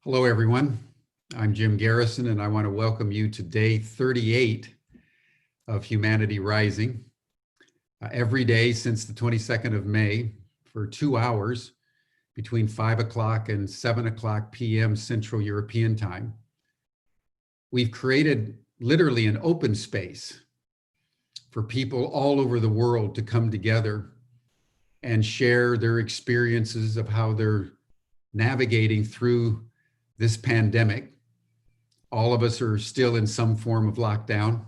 Hello, everyone. I'm Jim Garrison, and I want to welcome you to day 38 of Humanity Rising. Every day since the 22nd of May for 2 hours between 5 o'clock and 7 o'clock p.m. Central European Time, we've created literally an open space for people all over the world to come together and share their experiences of how they're navigating through this pandemic. All of us are still in some form of lockdown.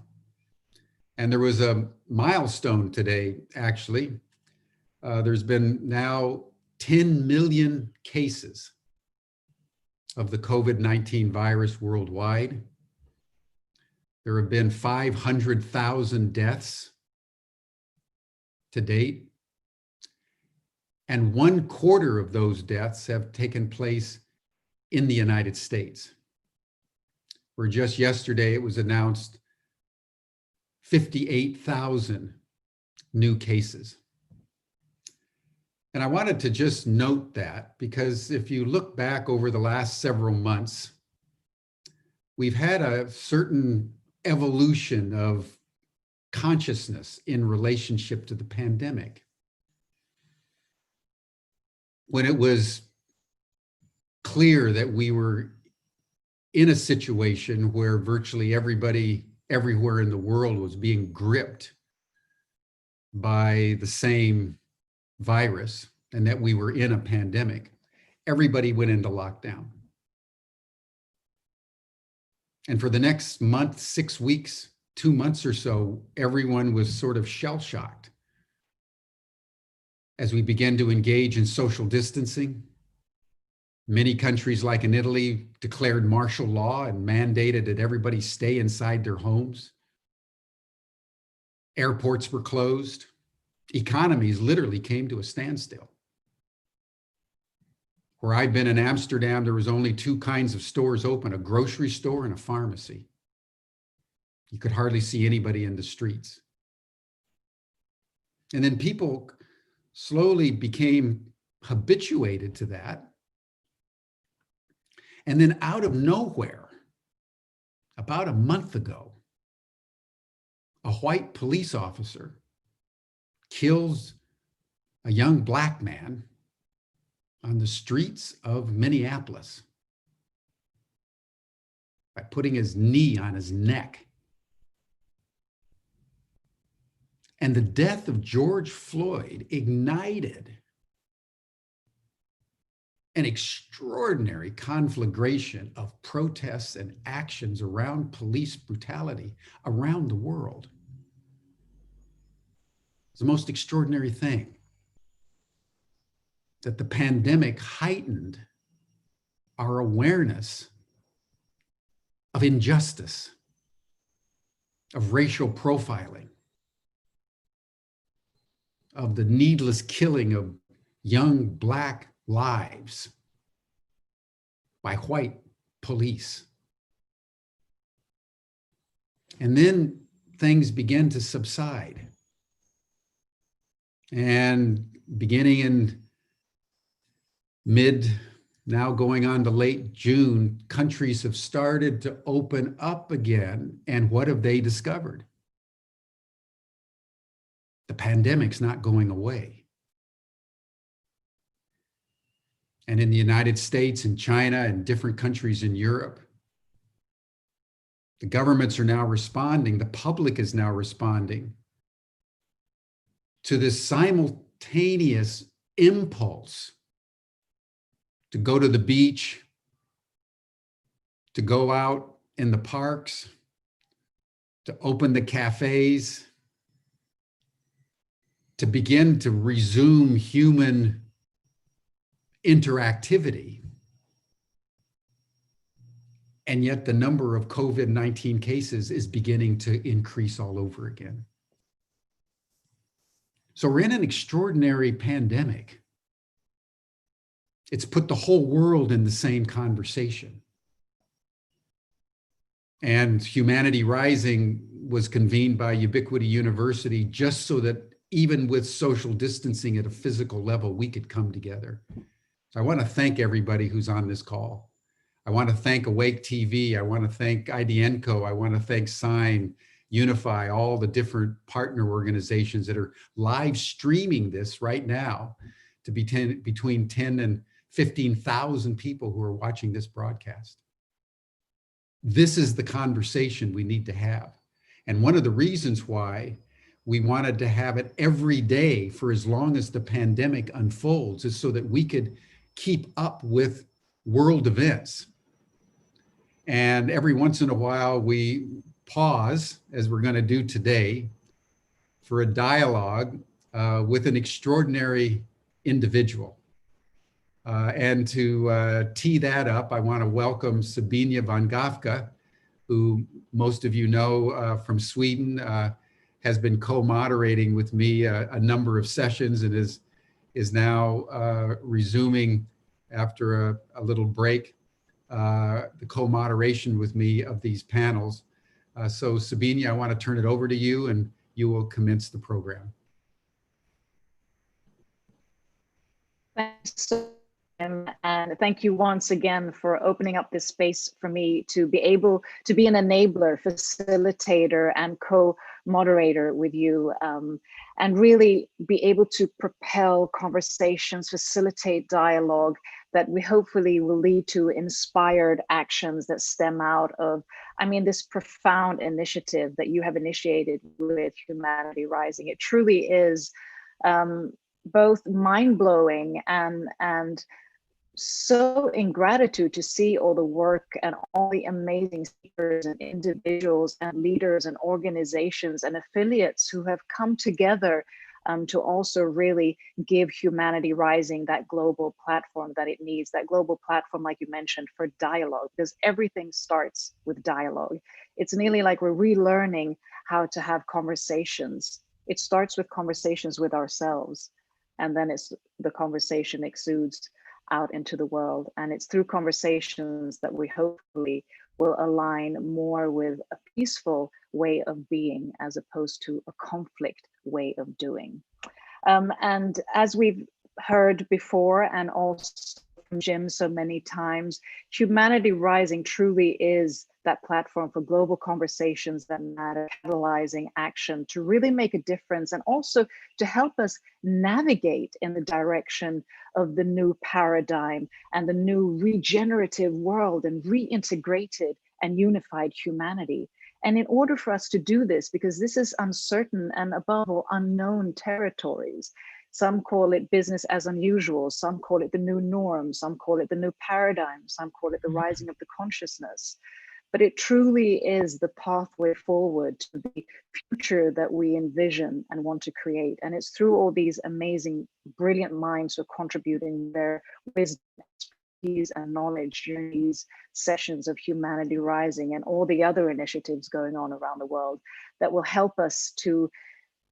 And there was a milestone today, actually. There's been now 10 million cases of the COVID-19 virus worldwide. There have been 500,000 deaths to date. And 1/4 of those deaths have taken place in the United States, where just yesterday it was announced 58,000 new cases. And I wanted to just note that because if you look back over the last several months, we've had a certain evolution of consciousness in relationship to the pandemic. When it was clear that we were in a situation where virtually everybody everywhere in the world was being gripped by the same virus and that we were in a pandemic, everybody went into lockdown. And for the next month, 6 weeks, 2 months or so, everyone was sort of shell-shocked as we began to engage in social distancing. Many countries, like in Italy, declared martial law and mandated that everybody stay inside their homes. Airports were closed. Economies literally came to a standstill. Where I've been in Amsterdam, there was only 2 kinds of stores open, a grocery store and a pharmacy. You could hardly see anybody in the streets. And then people slowly became habituated to that. And then out of nowhere, about a month ago, a white police officer kills a young black man on the streets of Minneapolis by putting his knee on his neck. And the death of George Floyd ignited an extraordinary conflagration of protests and actions around police brutality around the world. It's the most extraordinary thing that the pandemic heightened our awareness of injustice, of racial profiling, of the needless killing of young black lives by white police. And then things began to subside. And beginning in now going on to late June, countries have started to open up again. And what have they discovered? The pandemic's not going away. And in the United States and China and different countries in Europe, the governments are now responding, the public is now responding to this simultaneous impulse to go to the beach, to go out in the parks, to open the cafes, to begin to resume human interactivity. And yet the number of COVID-19 cases is beginning to increase all over again. So we're in an extraordinary pandemic. It's put the whole world in the same conversation. And Humanity Rising was convened by Ubiquity University just so that even with social distancing at a physical level, we could come together. So I want to thank everybody who's on this call. I want to thank Awake TV. I want to thank IDNCO. I want to thank Sign, Unify, all the different partner organizations that are live streaming this right now to be between 10 and 15,000 people who are watching this broadcast. This is the conversation we need to have. And one of the reasons why we wanted to have it every day for as long as the pandemic unfolds is so that we could keep up with world events. And every once in a while, we pause, as we're going to do today, for a dialogue with an extraordinary individual. And to tee that up, I want to welcome Sabina van Gafka, who most of you know from Sweden, has been co-moderating with me a number of sessions and is now resuming after a little break the co-moderation with me of these panels. So Sabina, I want to turn it over to you and you will commence the program. Thanks, and thank you once again for opening up this space for me to be able to be an enabler, facilitator, and co-moderator with you, and really be able to propel conversations, facilitate dialogue that we hopefully will lead to inspired actions that stem out of, this profound initiative that you have initiated with Humanity Rising. It truly is both mind-blowing and so in gratitude to see all the work and all the amazing speakers and individuals and leaders and organizations and affiliates who have come together to also really give Humanity Rising that global platform that it needs, that global platform, like you mentioned, for dialogue, because everything starts with dialogue. It's nearly like we're relearning how to have conversations. It starts with conversations with ourselves, and then the conversation exudes out into the world. And it's through conversations that we hopefully will align more with a peaceful way of being as opposed to a conflict way of doing. And as we've heard before, and also from Jim so many times, Humanity Rising truly is that platform for global conversations that matter, catalyzing action to really make a difference, and also to help us navigate in the direction of the new paradigm and the new regenerative world and reintegrated and unified humanity. And in order for us to do this, because this is uncertain and above all unknown territories, some call it business as unusual, some call it the new norm, some call it the new paradigm, some call it the rising of the consciousness. But it truly is the pathway forward to the future that we envision and want to create. And it's through all these amazing, brilliant minds who are contributing their wisdom, expertise, and knowledge during these sessions of Humanity Rising and all the other initiatives going on around the world that will help us to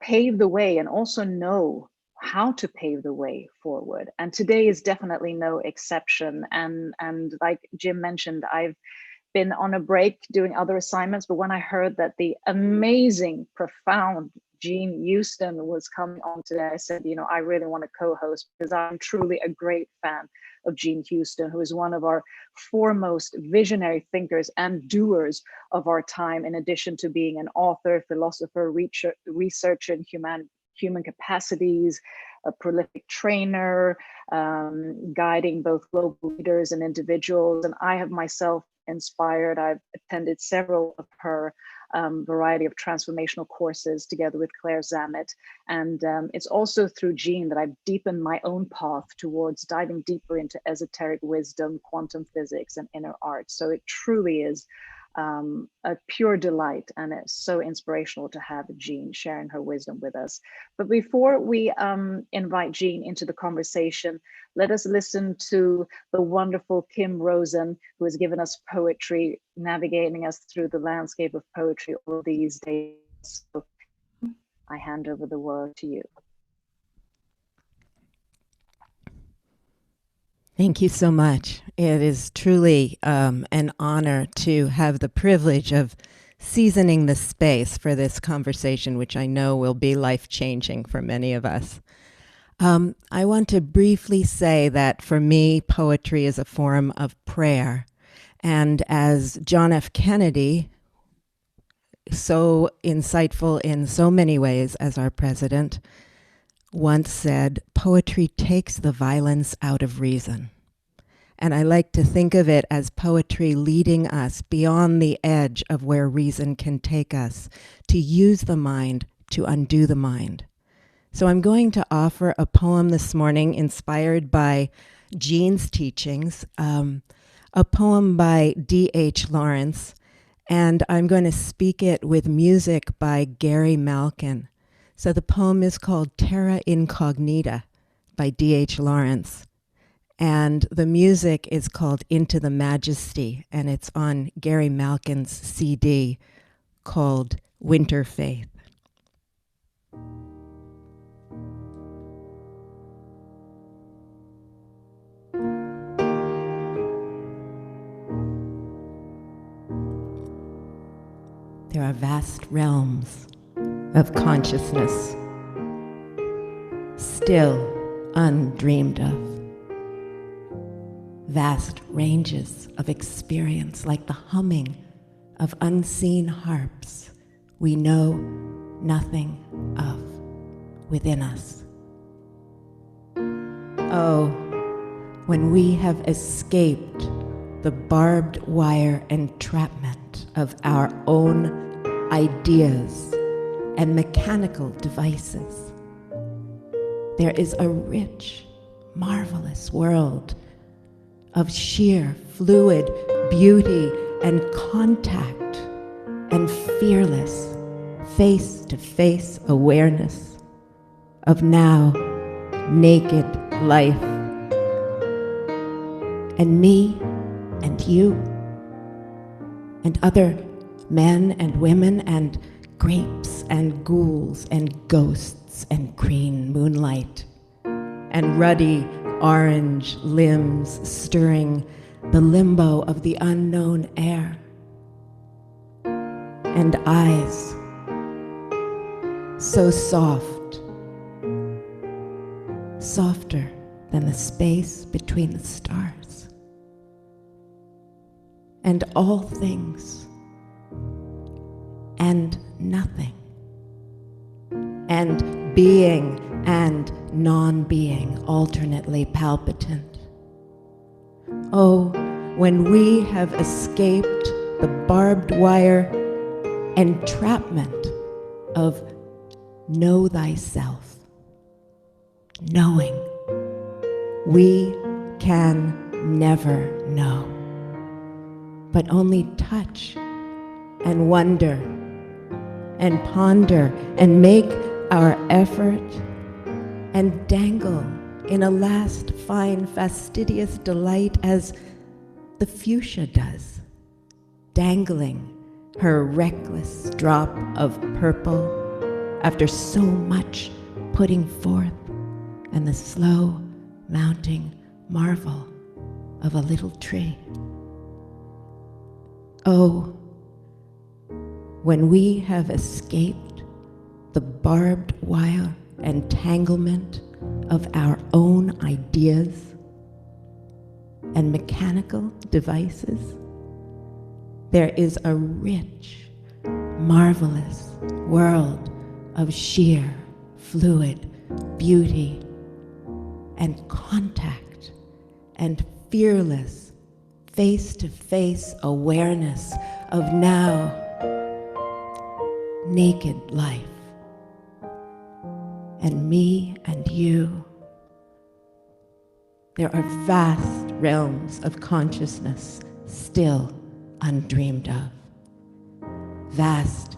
pave the way and also know how to pave the way forward. And today is definitely no exception. And like Jim mentioned, I've been on a break doing other assignments, but when I heard that the amazing, profound Jean Houston was coming on today, I said, I really want to co-host, because I'm truly a great fan of Jean Houston, who is one of our foremost visionary thinkers and doers of our time, in addition to being an author, philosopher, researcher in human capacities, a prolific trainer, guiding both global leaders and individuals. And I have myself inspired. I've attended several of her variety of transformational courses together with Claire Zammit. And it's also through Jean that I've deepened my own path towards diving deeper into esoteric wisdom, quantum physics, and inner art. So it truly is a pure delight, and it's so inspirational to have Jean sharing her wisdom with us. But before we invite Jean into the conversation, let us listen to the wonderful Kim Rosen, who has given us poetry, navigating us through the landscape of poetry all these days. So I hand over the word to you. Thank you so much. It is truly an honor to have the privilege of seasoning the space for this conversation, which I know will be life-changing for many of us. I want to briefly say that for me, poetry is a form of prayer. And as John F. Kennedy, so insightful in so many ways as our president, once said, poetry takes the violence out of reason. And I like to think of it as poetry leading us beyond the edge of where reason can take us, to use the mind to undo the mind. So I'm going to offer a poem this morning inspired by Jean's teachings, a poem by D.H. Lawrence, and I'm going to speak it with music by Gary Malkin. So the poem is called Terra Incognita by D.H. Lawrence, and the music is called Into the Majesty, and it's on Gary Malkin's CD called Winter Faith. There are vast realms of consciousness still undreamed of. Vast ranges of experience like the humming of unseen harps we know nothing of within us. Oh, when we have escaped the barbed wire entrapment of our own ideas and mechanical devices, there is a rich, marvelous world of sheer, fluid beauty and contact and fearless, face-to-face awareness of now naked life. And me and you and other men and women and grapes and ghouls and ghosts and green moonlight and ruddy orange limbs stirring the limbo of the unknown air, and eyes so soft, softer than the space between the stars, and all things and nothing, and being and non-being alternately palpitant. Oh, when we have escaped the barbed wire entrapment of know thyself, knowing we can never know, but only touch and wonder and ponder and make our effort and dangle in a last fine fastidious delight as the fuchsia does, dangling her reckless drop of purple after so much putting forth, and the slow mounting marvel of a little tree. Oh, when we have escaped the barbed wire entanglement of our own ideas and mechanical devices, there is a rich, marvelous world of sheer, fluid beauty and contact and fearless, face-to-face awareness of now naked life. And me and you, there are vast realms of consciousness still undreamed of, vast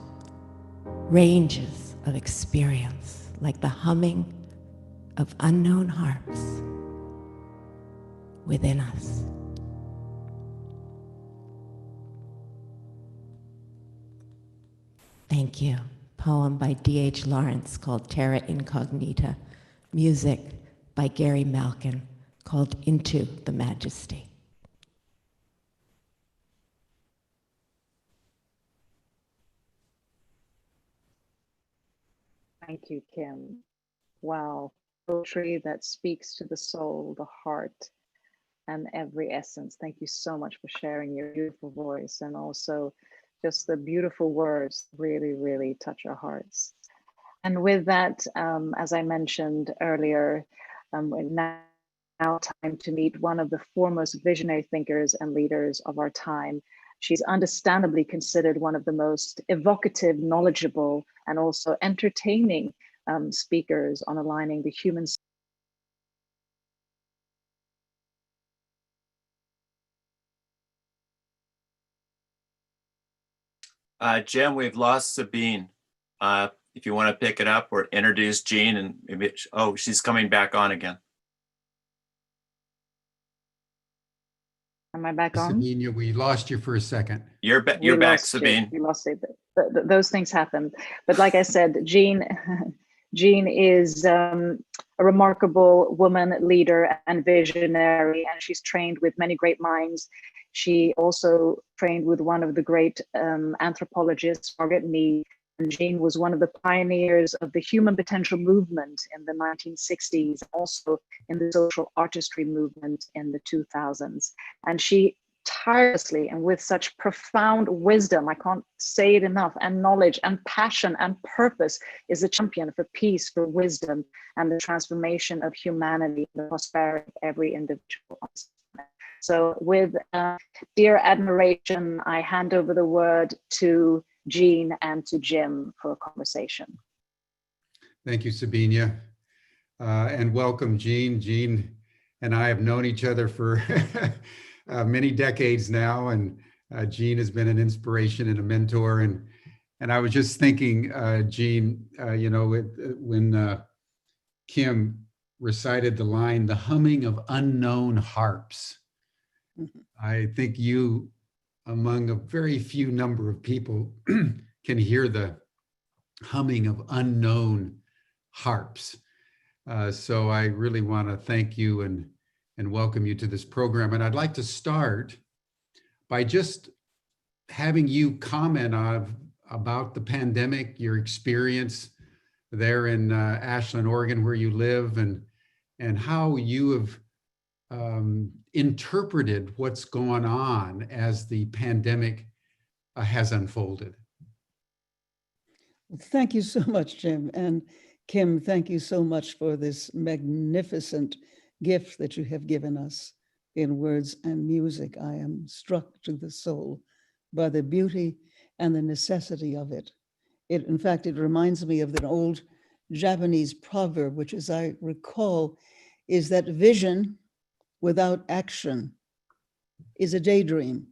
ranges of experience like the humming of unknown harps within us. Thank you. Poem by D.H. Lawrence called Terra Incognita. Music by Gary Malkin called Into the Majesty. Thank you, Kim. Wow, poetry that speaks to the soul, the heart, and every essence. Thank you so much for sharing your beautiful voice and also just the beautiful words really, really touch our hearts. And with that, as I mentioned earlier, now time to meet one of the foremost visionary thinkers and leaders of our time. She's understandably considered one of the most evocative, knowledgeable, and also entertaining speakers on aligning the human. Jim, we've lost Sabine. If you want to pick it up or introduce Jean and maybe, oh, she's coming back on again. Am I back on? Sabine, we lost you for a second. You're back, Sabine. We lost it. Those things happen. But like I said, Jean is a remarkable woman, leader, and visionary, and she's trained with many great minds. She also trained with one of the great anthropologists, Margaret Meade. And Jean was one of the pioneers of the human potential movement in the 1960s, also in the social artistry movement in the 2000s. And she tirelessly and with such profound wisdom, I can't say it enough, and knowledge and passion and purpose, is a champion for peace, for wisdom, and the transformation of humanity, the prosperity of every individual. So with dear admiration, I hand over the word to Jean and to Jim for a conversation. Thank you, Sabine. And welcome, Jean. Jean and I have known each other for many decades now, and Jean has been an inspiration and a mentor. And I was just thinking, Jean, you know, when Kim recited the line, "the humming of unknown harps," I think you, among a very few number of people, can hear the humming of unknown harps. So I really want to thank you and welcome you to this program. And I'd like to start by just having you comment about the pandemic, your experience there in Ashland, Oregon, where you live, and how you have interpreted what's going on as the pandemic has unfolded. Thank you so much, Jim. And Kim, thank you so much for this magnificent gift that you have given us in words and music. I am struck to the soul by the beauty and the necessity of it. In fact, it reminds me of an old Japanese proverb, which, as I recall, is that vision without action is a daydream,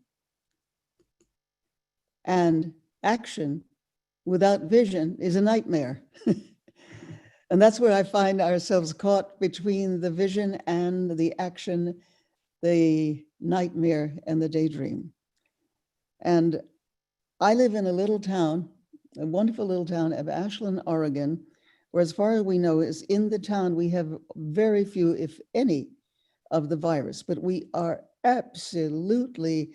and action without vision is a nightmare. And that's where I find ourselves caught between the vision and the action, the nightmare and the daydream. And I live in a little town, a wonderful little town of Ashland, Oregon, where, as far as we know, is in the town we have very few, if any, of the virus, but we are absolutely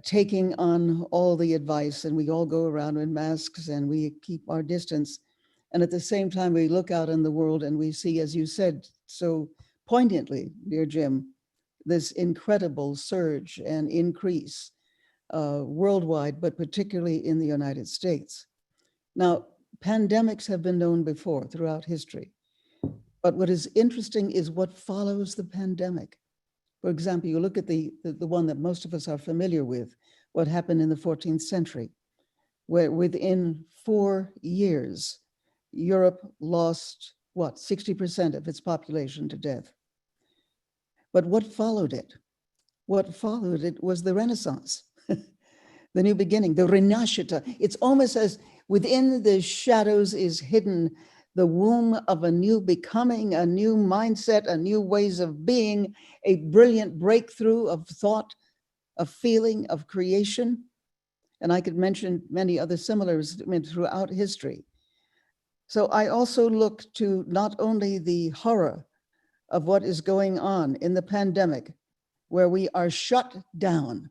taking on all the advice, and we all go around in masks and we keep our distance. And at the same time, we look out in the world and we see, as you said so poignantly, dear Jim, this incredible surge and increase worldwide, but particularly in the United States. Now, pandemics have been known before throughout history, but what is interesting is what follows the pandemic. For example, you look at the one that most of us are familiar with, what happened in the 14th century, where within 4 years, Europe lost, 60% of its population to death. But what followed it? What followed it was the Renaissance, the new beginning, the Rinascita. It's almost as within the shadows is hidden the womb of a new becoming, a new mindset, a new ways of being, a brilliant breakthrough of thought, of feeling, of creation. And I could mention many other similars throughout history. So I also look to not only the horror of what is going on in the pandemic, where we are shut down.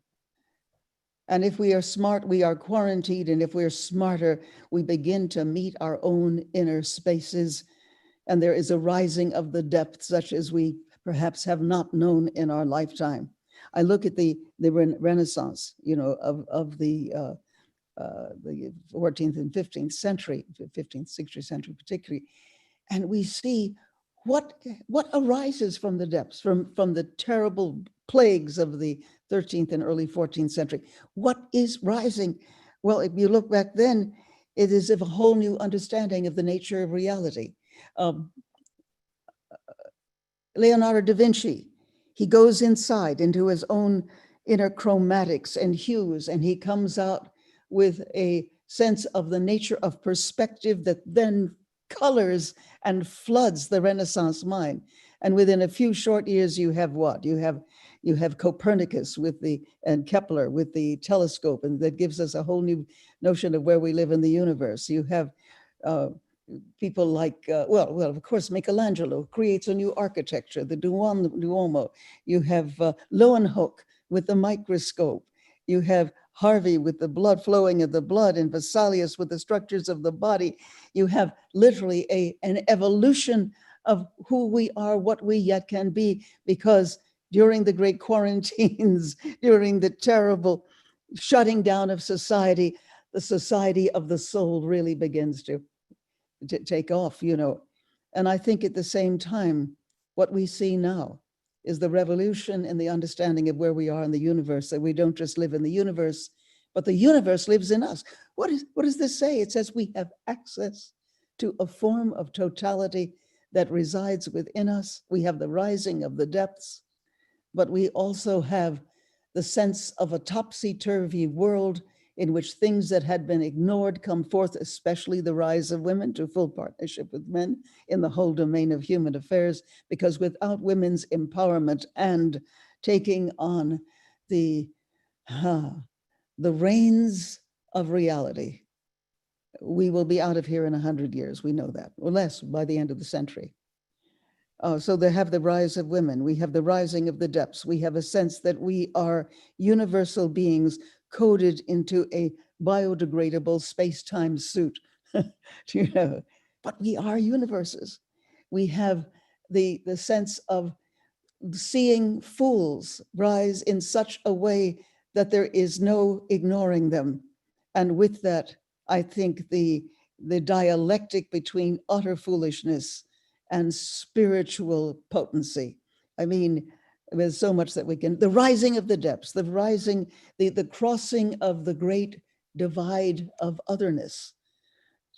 And if we are smart, we are quarantined. And if we're smarter, we begin to meet our own inner spaces. And there is a rising of the depths, such as we perhaps have not known in our lifetime. I look at the Renaissance, you know, of the 14th and 15th century, 15th, 16th century particularly, and we see what arises from the depths, from the terrible plagues of the 13th and early 14th century. What is rising? Well, if you look back then, it is of a whole new understanding of the nature of reality. Leonardo da Vinci, he goes inside into his own inner chromatics and hues, and he comes out with a sense of the nature of perspective that then colors and floods the Renaissance mind. And within a few short years, you have what? You have Copernicus and Kepler with the telescope, and that gives us a whole new notion of where we live in the universe. You have people like, well, of course, Michelangelo creates a new architecture, the Duomo. You have Leeuwenhoek with the microscope. You have Harvey with the blood flowing of the blood, and Vesalius with the structures of the body. You have literally an evolution of who we are, what we yet can be, because during the great quarantines, during the terrible shutting down of society, the society of the soul really begins to take off, you know. And I think at the same time, what we see now is the revolution in the understanding of where we are in the universe, that we don't just live in the universe, but the universe lives in us. What does this say? It says we have access to a form of totality that resides within us. We have the rising of the depths, but we also have the sense of a topsy-turvy world in which things that had been ignored come forth, especially the rise of women to full partnership with men in the whole domain of human affairs, because without women's empowerment and taking on the reins of reality, we will be out of here in 100 years. We know that, or less by the end of the century. So they have the rise of women. We have the rising of the depths. We have a sense that we are universal beings coded into a biodegradable space-time suit, you know, but we are universes. We have the sense of seeing fools rise in such a way that there is no ignoring them. And with that, I think the dialectic between utter foolishness and spiritual potency. I mean, there's so much that we can, the rising of the depths, the rising, the crossing of the great divide of otherness,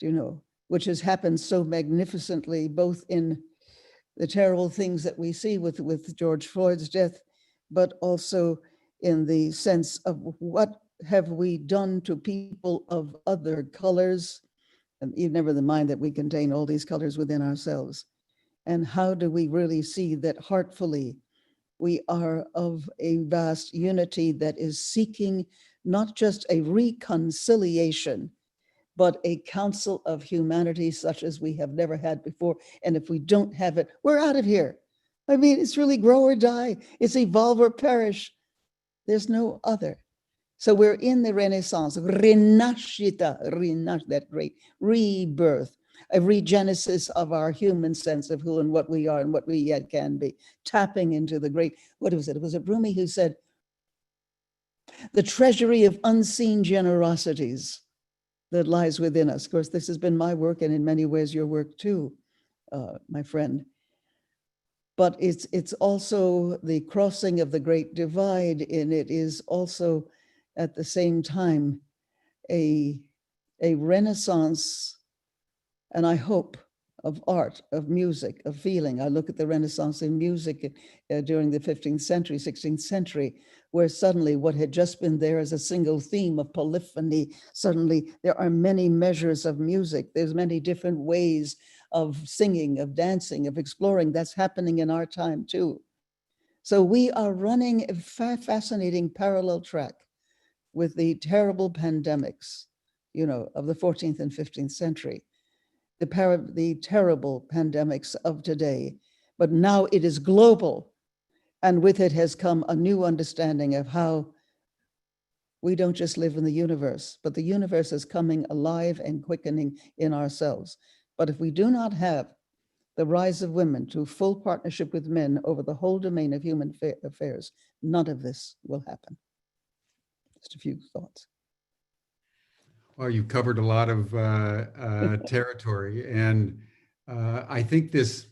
you know, which has happened so magnificently, both in the terrible things that we see with George Floyd's death, but also in the sense of what have we done to people of other colors, and you never mind that we contain all these colors within ourselves. And how do we really see that heartfully we are of a vast unity that is seeking not just a reconciliation, but a council of humanity such as we have never had before. And if we don't have it, we're out of here. I mean, it's really grow or die. It's evolve or perish. There's no other. So we're in the Renaissance, Rinascita, that great rebirth, a regenesis of our human sense of who and what we are and what we yet can be, tapping into the great, what was it? Was it Rumi who said, the treasury of unseen generosities that lies within us? Of course, this has been my work, and in many ways your work too, my friend. But it's also the crossing of the great divide, and it is also at the same time a renaissance, and I hope, of art, of music, of feeling. I look at the Renaissance in music during the 15th century, 16th century, where suddenly what had just been there as a single theme of polyphony, suddenly there are many measures of music. There's many different ways of singing, of dancing, of exploring. That's happening in our time too. So we are running a fascinating parallel track with the terrible pandemics, you know, of the 14th and 15th century. The terrible pandemics of today, but now it is global. And with it has come a new understanding of how we don't just live in the universe, but the universe is coming alive and quickening in ourselves. But if we do not have the rise of women to full partnership with men over the whole domain of human affairs, none of this will happen. Just a few thoughts. Well, you've covered a lot of territory, and I think this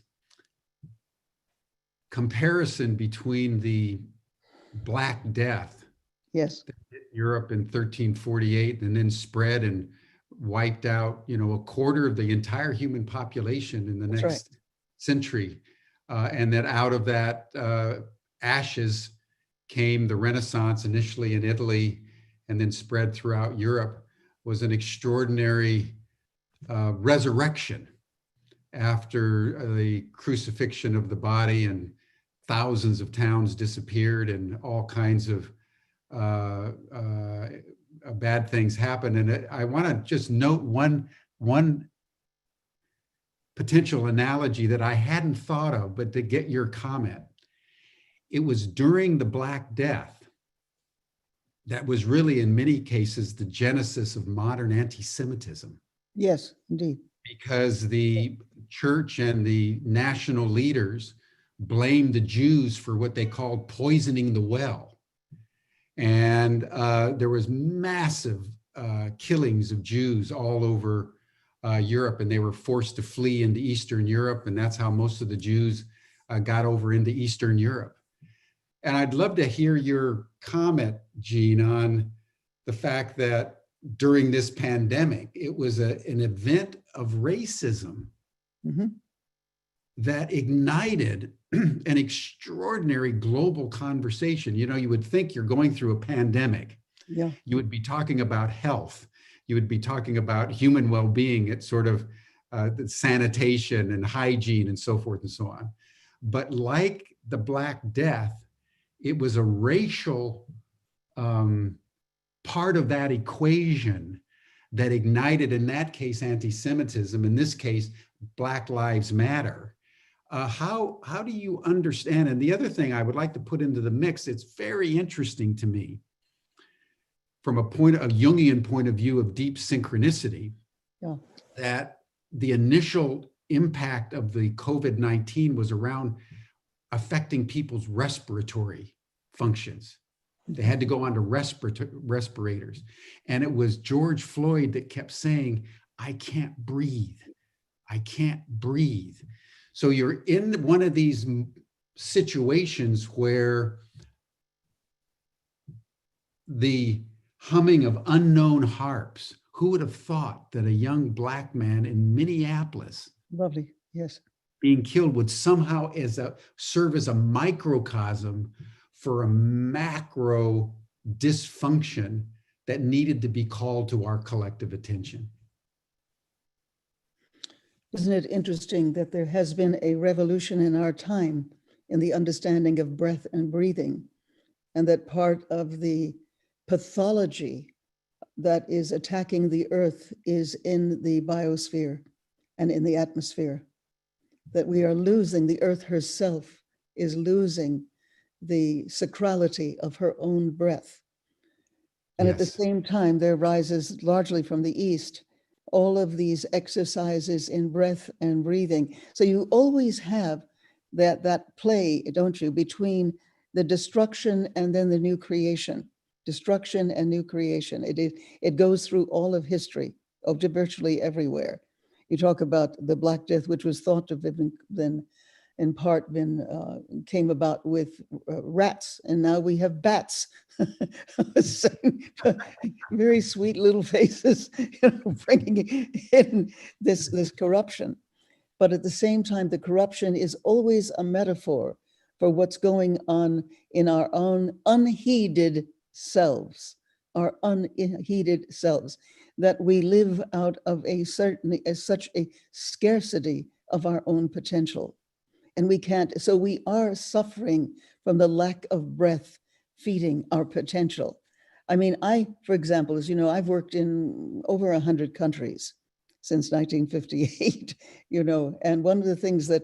comparison between the Black Death, Yes, Europe in 1348, and then spread and wiped out, a quarter of the entire human population in the That's next century, and that out of that ashes came the Renaissance, initially in Italy, and then spread throughout Europe, was an extraordinary resurrection after the crucifixion of the body, and thousands of towns disappeared and all kinds of bad things happened. And I want to just note one potential analogy that I hadn't thought of, but to get your comment. It was during the Black Death that was really, in many cases, the genesis of modern anti-Semitism. yes, indeed. Because the church and the national leaders blamed the Jews for what they called poisoning the well. And there was massive killings of Jews all over Europe, and they were forced to flee into Eastern Europe. And that's how most of the Jews got over into Eastern Europe. And I'd love to hear your comment, Jean, on the fact that during this pandemic, it was an event of racism that ignited an extraordinary global conversation. You would think you're going through a pandemic. Yeah. You would be talking about health. You would be talking about human well-being. It's sort of sanitation and hygiene and so forth and so on. But like the Black Death, it was a racial part of that equation that ignited, in that case, anti-Semitism, in this case, Black Lives Matter. How do you understand? And the other thing I would like to put into the mix, it's very interesting to me from a Jungian point of view of deep synchronicity, that the initial impact of the COVID-19 was around affecting people's respiratory functions. They had to go onto respirators. And it was George Floyd that kept saying, I can't breathe. I can't breathe. So you're in one of these situations where the humming of unknown harps, who would have thought that a young Black man in Minneapolis, Lovely, yes. being killed would somehow serve as a microcosm for a macro dysfunction that needed to be called to our collective attention. Isn't it interesting that there has been a revolution in our time in the understanding of breath and breathing, and that part of the pathology that is attacking the earth is in the biosphere and in the atmosphere, that we are losing, the earth herself is losing the sacrality of her own breath. And at the same time, there rises largely from the East, all of these exercises in breath and breathing. So you always have that play, don't you, between the destruction and then the new creation, destruction and new creation. It goes through all of history, up to virtually everywhere. You talk about the Black Death, which was thought to have been in part came about with rats, and now we have bats. Very sweet little faces, bringing in this corruption. But at the same time, the corruption is always a metaphor for what's going on in our own unheeded selves, that we live out of such a scarcity of our own potential. And we can't, so we are suffering from the lack of breath feeding our potential. I mean, for example, as you know, I've worked in over 100 countries since 1958, and one of the things that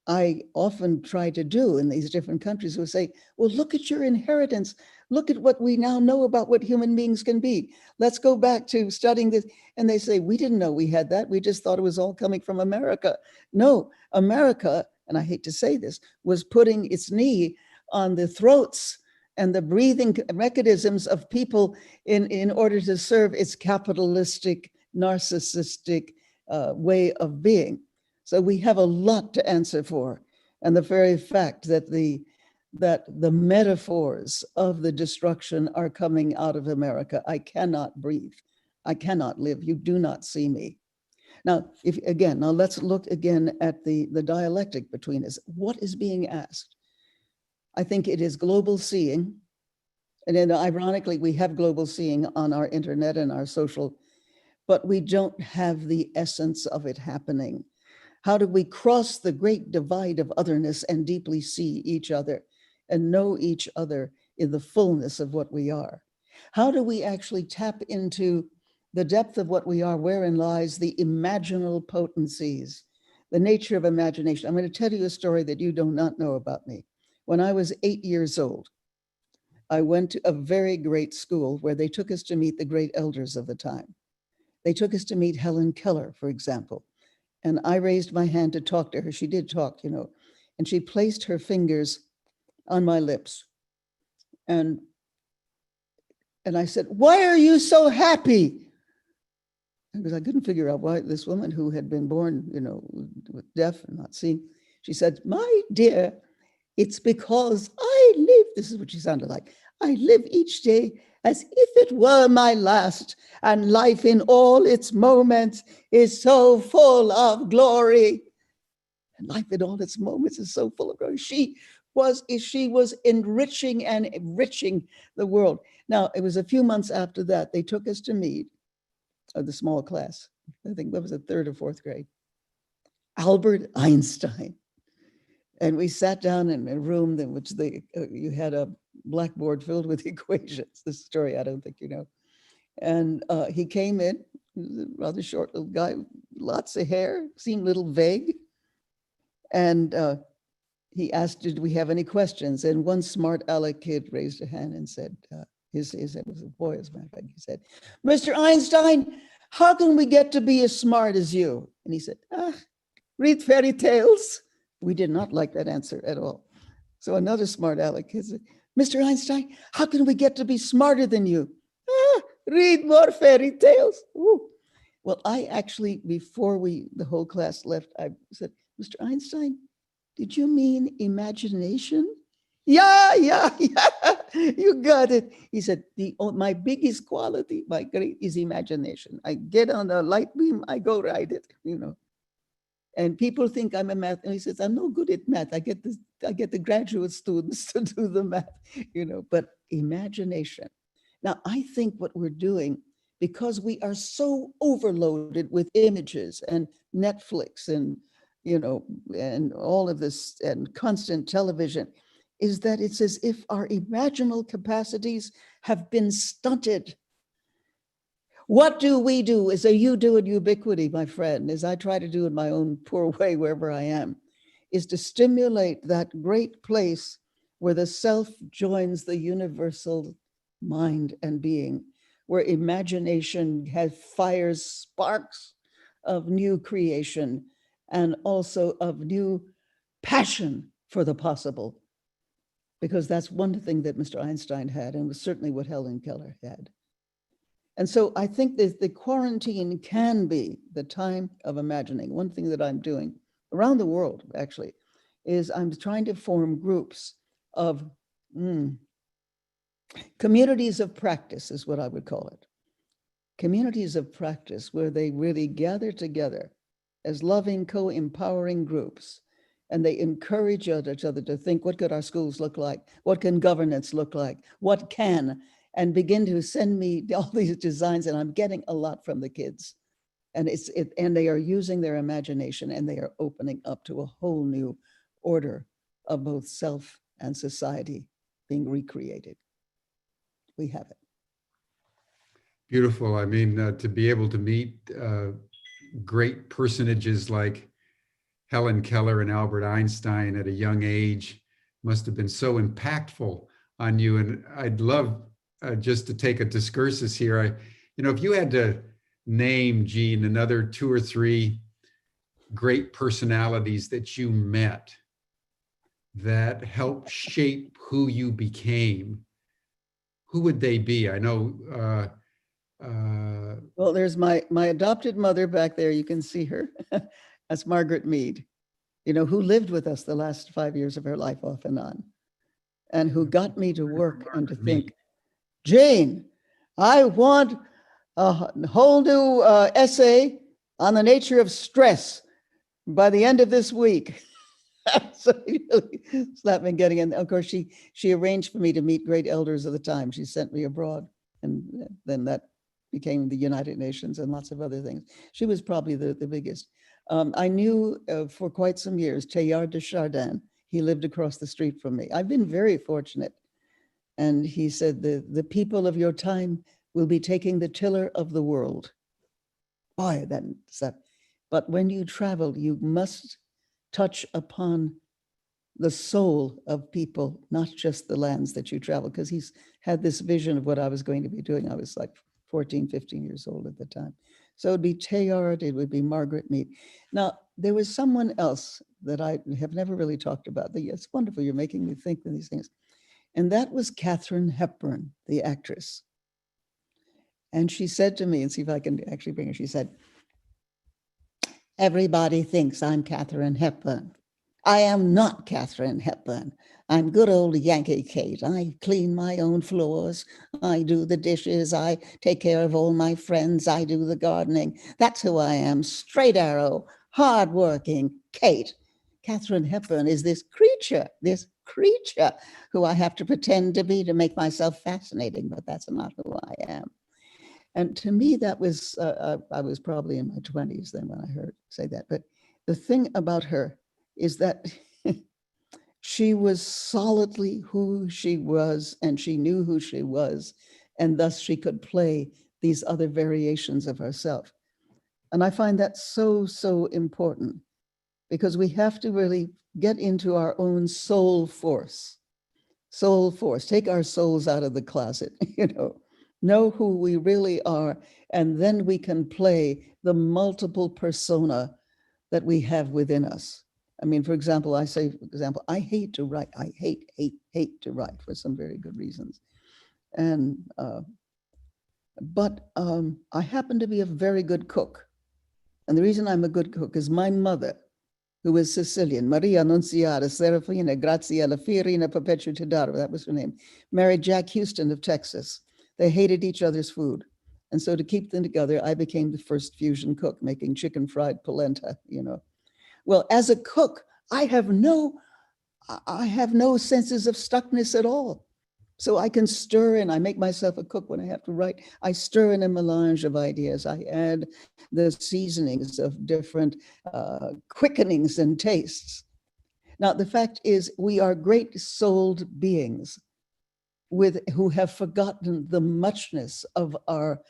I often try to do in these different countries who say, well, look at your inheritance. Look at what we now know about what human beings can be. Let's go back to studying this. And they say, we didn't know we had that. We just thought it was all coming from America. No, America, and I hate to say this, was putting its knee on the throats and the breathing mechanisms of people in order to serve its capitalistic, narcissistic way of being. So we have a lot to answer for. And the very fact that the metaphors of the destruction are coming out of America, I cannot breathe. I cannot live. You do not see me. Now, now let's look again at the dialectic between us. What is being asked? I think it is global seeing. And then ironically, we have global seeing on our internet and our social, but we don't have the essence of it happening. How do we cross the great divide of otherness and deeply see each other and know each other in the fullness of what we are? How do we actually tap into the depth of what we are, wherein lies the imaginal potencies, the nature of imagination? I'm going to tell you a story that you do not know about me. When I was 8 years old, I went to a very great school where they took us to meet the great elders of the time. They took us to meet Helen Keller, for example. And I raised my hand to talk to her. She did talk, and she placed her fingers on my lips. And I said, why are you so happy? Because I couldn't figure out why this woman who had been born, with deaf and not seeing, she said, my dear, it's because I live, this is what she sounded like, I live each day as if it were my last, and life in all its moments is so full of glory. And life in all its moments is so full of glory. She was enriching and enriching the world. Now, it was a few months after that, they took us to meet the small class. I think that was the 3rd or 4th grade. Albert Einstein. And we sat down in a room in which you had a blackboard filled with equations. This story, I don't think you know. And he came in, he was a rather short little guy, lots of hair, seemed a little vague. And he asked, did we have any questions? And one smart aleck kid raised a hand and said, it was a boy, as a matter of fact, he said, Mr. Einstein, how can we get to be as smart as you? And he said, read fairy tales. We did not like that answer at all. So another smart aleck said, Mr. Einstein, how can we get to be smarter than you? Read more fairy tales. Ooh. Well, I actually, before the whole class left, I said, Mr. Einstein, did you mean imagination? Yeah, you got it. He said, my biggest quality, my great, is imagination. I get on a light beam, I go ride it, And people think I'm a math, and he says, I'm no good at math. I get the graduate students to do the math, but imagination. Now, I think what we're doing, because we are so overloaded with images and Netflix and, and all of this and constant television, is that it's as if our imaginal capacities have been stunted. What do we do? As you do in Ubiquity, my friend, as I try to do in my own poor way wherever I am, is to stimulate that great place where the self joins the universal mind and being, where imagination fires sparks of new creation and also of new passion for the possible. Because that's one thing that Mr. Einstein had, and was certainly what Helen Keller had. And so I think that the quarantine can be the time of imagining. One thing that I'm doing around the world, actually, is I'm trying to form groups of communities of practice, is what I would call it. Communities of practice where they really gather together as loving, co-empowering groups. And they encourage each other to think, what could our schools look like? What can governance look like? What can? And begin to send me all these designs, and I'm getting a lot from the kids. And and they are using their imagination, and they are opening up to a whole new order of both self and society being recreated. We have it. Beautiful. I mean, to be able to meet great personages like Helen Keller and Albert Einstein at a young age must have been so impactful on you. And I'd love just to take a discursus here. If you had to name, Jean, another 2 or 3 great personalities that you met that helped shape who you became, who would they be? I know. Well, there's my adopted mother back there. You can see her. That's Margaret Meade, who lived with us the last 5 years of her life off and on, and who got me to work and to think, Jane, I want a whole new essay on the nature of stress by the end of this week. So really slapped me getting in. Of course, she arranged for me to meet great elders of the time. She sent me abroad, and then that became the United Nations and lots of other things. She was probably the biggest. I knew for quite some years Teilhard de Chardin. He lived across the street from me. I've been very fortunate. And he said, the people of your time will be taking the tiller of the world. Boy, that stuff. But when you travel, you must touch upon the soul of people, not just the lands that you travel, because he's had this vision of what I was going to be doing. I was like 14, 15 years old at the time. So it'd be Teilhard, it would be Margaret Meade. Now, there was someone else that I have never really talked about. It's wonderful, you're making me think of these things. And that was Katharine Hepburn, the actress. And she said to me, and see if I can actually bring her, she said, everybody thinks I'm Katharine Hepburn. I am not Katharine Hepburn. I'm good old Yankee Kate. I clean my own floors. I do the dishes. I take care of all my friends. I do the gardening. That's who I am. Straight arrow, hardworking Kate. Katharine Hepburn is this creature who I have to pretend to be to make myself fascinating, but that's not who I am. And to me, that was, I was probably in my 20s then when I heard her say that. But the thing about her is that she was solidly who she was, and she knew who she was, and thus she could play these other variations of herself. And I find that so, so important, because we have to really get into our own soul force. Soul force, take our souls out of the closet, know who we really are, and then we can play the multiple persona that we have within us. I mean, for example, I hate to write. I hate to write for some very good reasons. And, but I happen to be a very good cook. And the reason I'm a good cook is my mother, who was Sicilian, Maria Annunziata Serafina Graziella Fiorina Perpetua, that was her name, married Jack Houston of Texas. They hated each other's food. And so to keep them together, I became the first fusion cook, making chicken fried polenta, Well, as a cook, I have no senses of stuckness at all. So I can stir in, I make myself a cook when I have to write. I stir in a melange of ideas. I add the seasonings of different quickenings and tastes. Now, the fact is, we are great souled beings who have forgotten the muchness of our,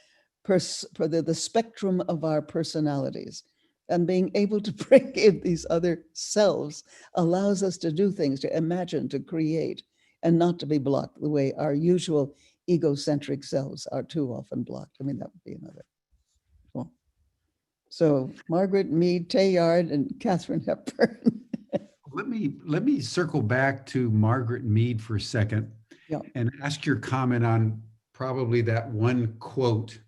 the spectrum of our personalities. And being able to bring in these other selves allows us to do things, to imagine, to create, and not to be blocked the way our usual egocentric selves are too often blocked. I mean, that would be another. Well, so Margaret Meade, Teilhard, and Katharine Hepburn. Let me circle back to Margaret Meade for a second, and ask your comment on probably that one quote.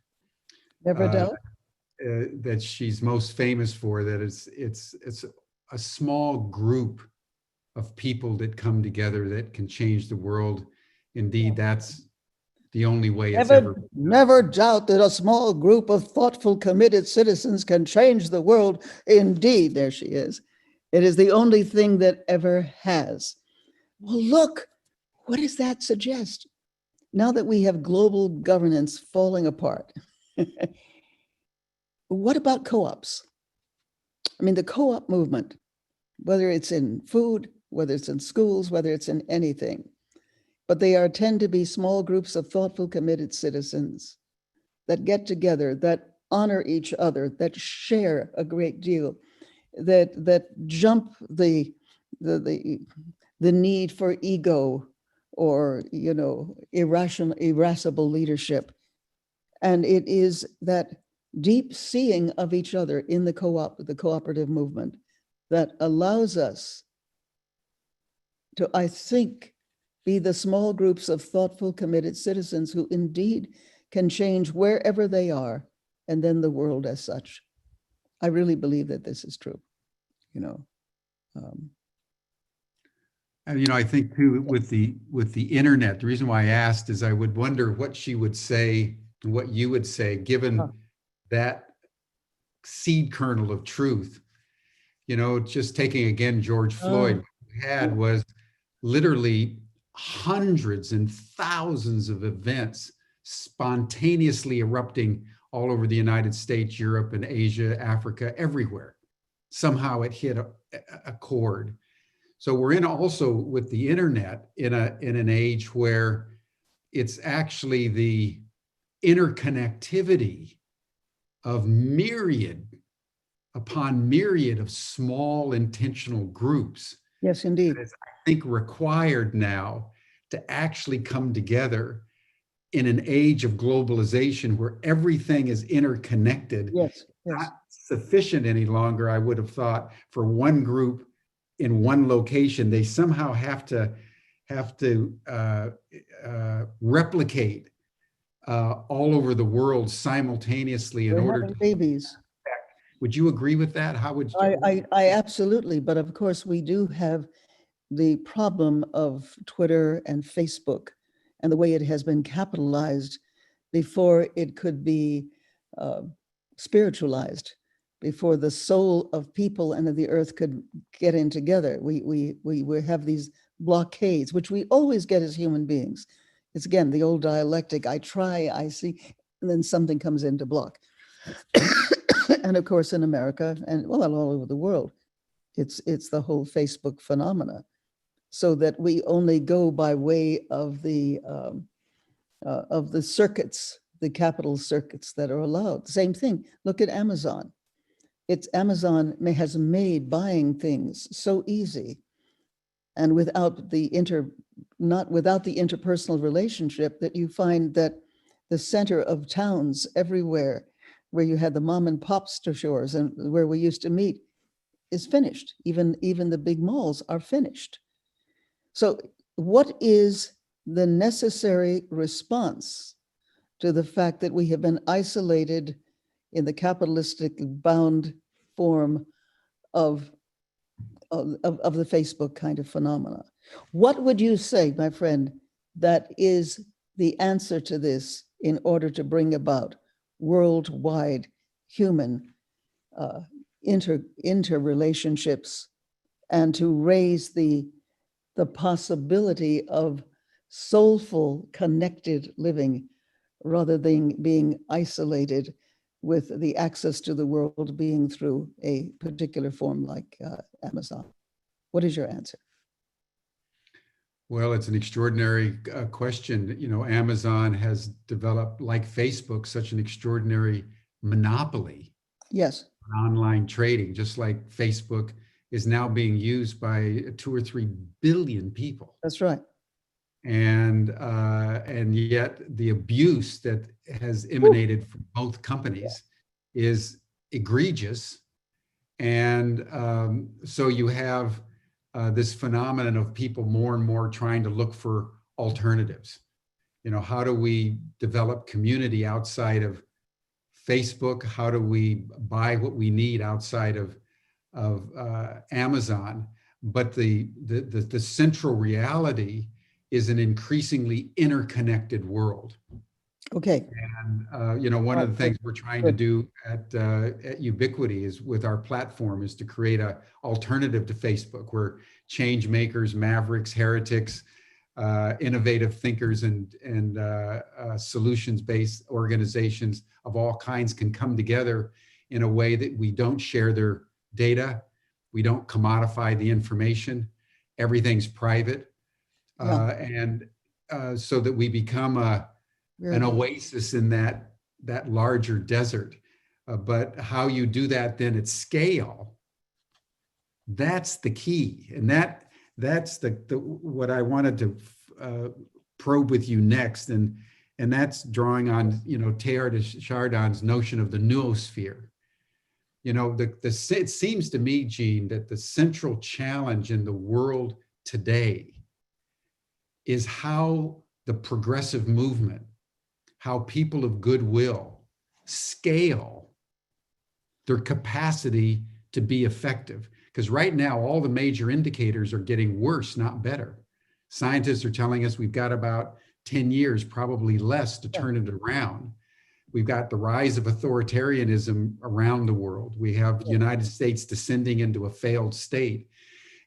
Never doubt. That she's most famous for, that it's a small group of people that come together that can change the world. Indeed, that's the only way it's ever. Never doubt that a small group of thoughtful, committed citizens can change the world. Indeed, there she is. It is the only thing that ever has. Well, look, what does that suggest? Now that we have global governance falling apart, what about co-ops? I mean, the co-op movement, whether it's in food, whether it's in schools, whether it's in anything, but they tend to be small groups of thoughtful, committed citizens that get together, that honor each other, that share a great deal. that jump the need for ego or, you know, irascible leadership. And it is that deep seeing of each other in the cooperative movement that allows us to, I think, be the small groups of thoughtful, committed citizens who indeed can change wherever they are, and then the world as such. I really believe that this is true, you know. And, you know, I think too, with the internet, the reason why I asked is I would wonder what she would say, and what you would say, given that seed kernel of truth. You know, just taking again George Floyd, what we had was literally hundreds and thousands of events spontaneously erupting all over the United States, Europe and Asia, Africa, everywhere. Somehow it hit a chord. So we're in also with the internet in an age where it's actually the interconnectivity of myriad upon myriad of small intentional groups. Yes, indeed. That is, I think, required now to actually come together in an age of globalization where everything is interconnected. Yes, Not sufficient any longer, I would have thought, for one group in one location. They somehow have to replicate all over the world simultaneously in We're order having to. babies. Would you agree with that? How would you? I absolutely, but of course we do have the problem of Twitter and Facebook and the way it has been capitalized before it could be spiritualized, before the soul of people and of the earth could get in together. We have these blockades, which we always get as human beings. It's again the old dialectic: I try, I see, and then something comes in to block. And of course, in America and well, all over the world, it's the whole Facebook phenomena. So that we only go by way of the circuits, the capital circuits that are allowed. Same thing. Look at Amazon. Amazon has made buying things so easy, and without the interpersonal relationship, that you find that the center of towns everywhere, where you had the mom and pop stores and where we used to meet, is finished. Even the big malls are finished. So what is the necessary response to the fact that we have been isolated in the capitalistic bound form of the Facebook kind of phenomena? What would you say, my friend, that is the answer to this in order to bring about worldwide human interrelationships and to raise the possibility of soulful, connected living rather than being isolated with the access to the world being through a particular form like Amazon? What is your answer? Well, it's an extraordinary question. You know, Amazon has developed, like Facebook, such an extraordinary monopoly. Yes. On online trading, just like Facebook is now being used by 2 or 3 billion people. That's right. And yet the abuse that has emanated from both companies is egregious. And so you have this phenomenon of people more and more trying to look for alternatives. You know, how do we develop community outside of Facebook? How do we buy what we need outside of Amazon? But the central reality is an increasingly interconnected world. Okay. And you know, one of the things we're trying to do at Ubiquity is with our platform is to create an alternative to Facebook, where change makers, mavericks, heretics, innovative thinkers, and solutions-based organizations of all kinds can come together in a way that we don't share their data, we don't commodify the information, everything's private. So that we become an oasis in that larger desert. But how you do that then at scale That's the key. And that's the what I wanted to probe with you next. And that's drawing on, Teilhard de Chardin's notion of the noosphere. It seems to me, Jean, that the central challenge in the world today is how the progressive movement, how people of goodwill scale their capacity to be effective. Because right now, all the major indicators are getting worse, not better. Scientists are telling us we've got about 10 years, probably less, to turn it around. We've got the rise of authoritarianism around the world. We have the United States descending into a failed state.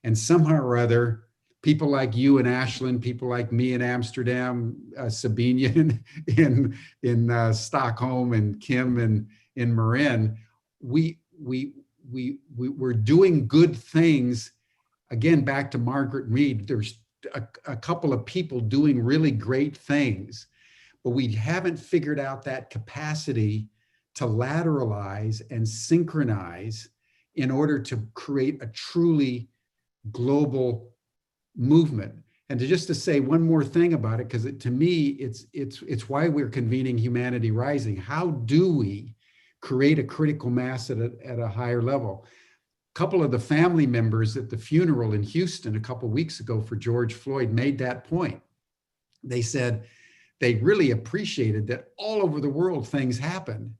And somehow or other, people like you and Ashland, people like me in Amsterdam, Sabine in Stockholm, and Kim in Marin, we're doing good things. Again, back to Margaret Meade, there's a couple of people doing really great things, but we haven't figured out that capacity to lateralize and synchronize in order to create a truly global movement. And to say one more thing about it, because to me, it's why we're convening Humanity Rising. How do we create a critical mass at a higher level? A couple of the family members at the funeral in Houston a couple of weeks ago for George Floyd made that point. They said they really appreciated that all over the world things happened,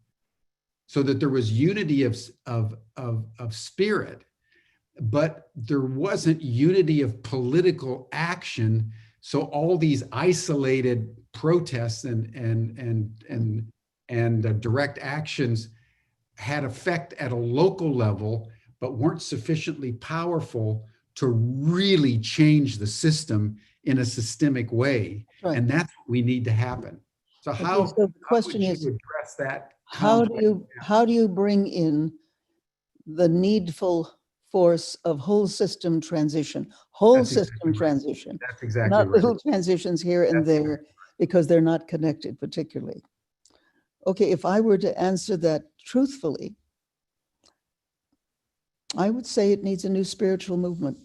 so that there was unity of spirit, but there wasn't unity of political action. So all these isolated protests and direct actions had effect at a local level, but weren't sufficiently powerful to really change the system in a systemic way. Right. And that's what we need to happen. So Okay, how, so the question how would is, you address that? how do you bring in the needful force of whole system transition, That's exactly transition, That's exactly not right. little transitions here and That's there, because they're not connected particularly. Okay, if I were to answer that truthfully, I would say it needs a new spiritual movement.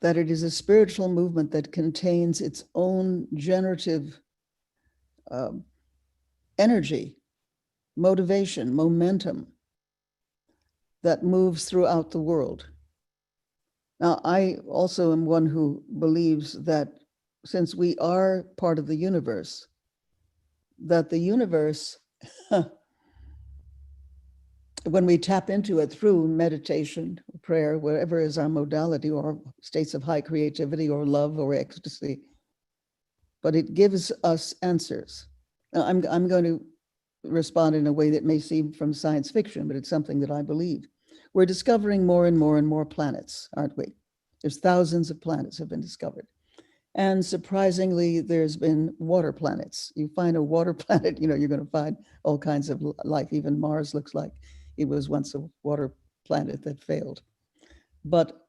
That it is a spiritual movement that contains its own generative energy, motivation, momentum that moves throughout the world. Now, I also am one who believes that since we are part of the universe, that the universe, when we tap into it through meditation, prayer, whatever is our modality, or states of high creativity or love or ecstasy, but it gives us answers. Now, I'm going to respond in a way that may seem from science fiction, but it's something that I believe. We're discovering more and more and more planets, aren't we? There's thousands of planets have been discovered. And surprisingly, there's been water planets. You find a water planet, you're going to find all kinds of life. Even Mars looks like it was once a water planet that failed. But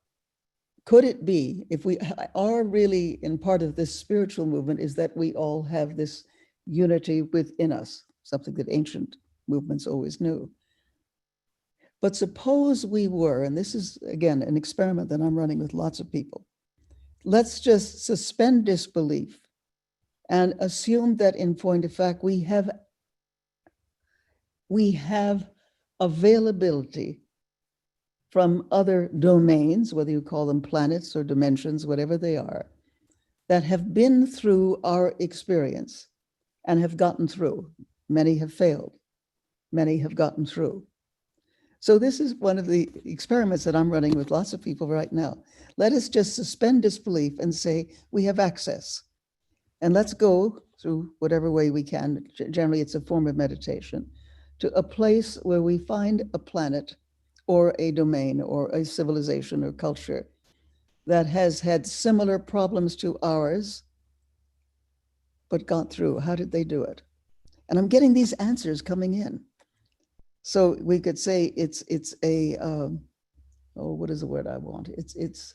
could it be, if we are really in part of this spiritual movement, is that we all have this unity within us, something that ancient movements always knew. But suppose we were, and this is, again, an experiment that I'm running with lots of people. Let's just suspend disbelief and assume that in point of fact, we have availability from other domains, whether you call them planets or dimensions, whatever they are, that have been through our experience and have gotten through. Many have failed. Many have gotten through. So this is one of the experiments that I'm running with lots of people right now. Let us just suspend disbelief and say we have access. And let's go through whatever way we can, generally it's a form of meditation, to a place where we find a planet or a domain or a civilization or culture that has had similar problems to ours, but got through. How did they do it? And I'm getting these answers coming in. So we could say it's a, what is the word I want? It's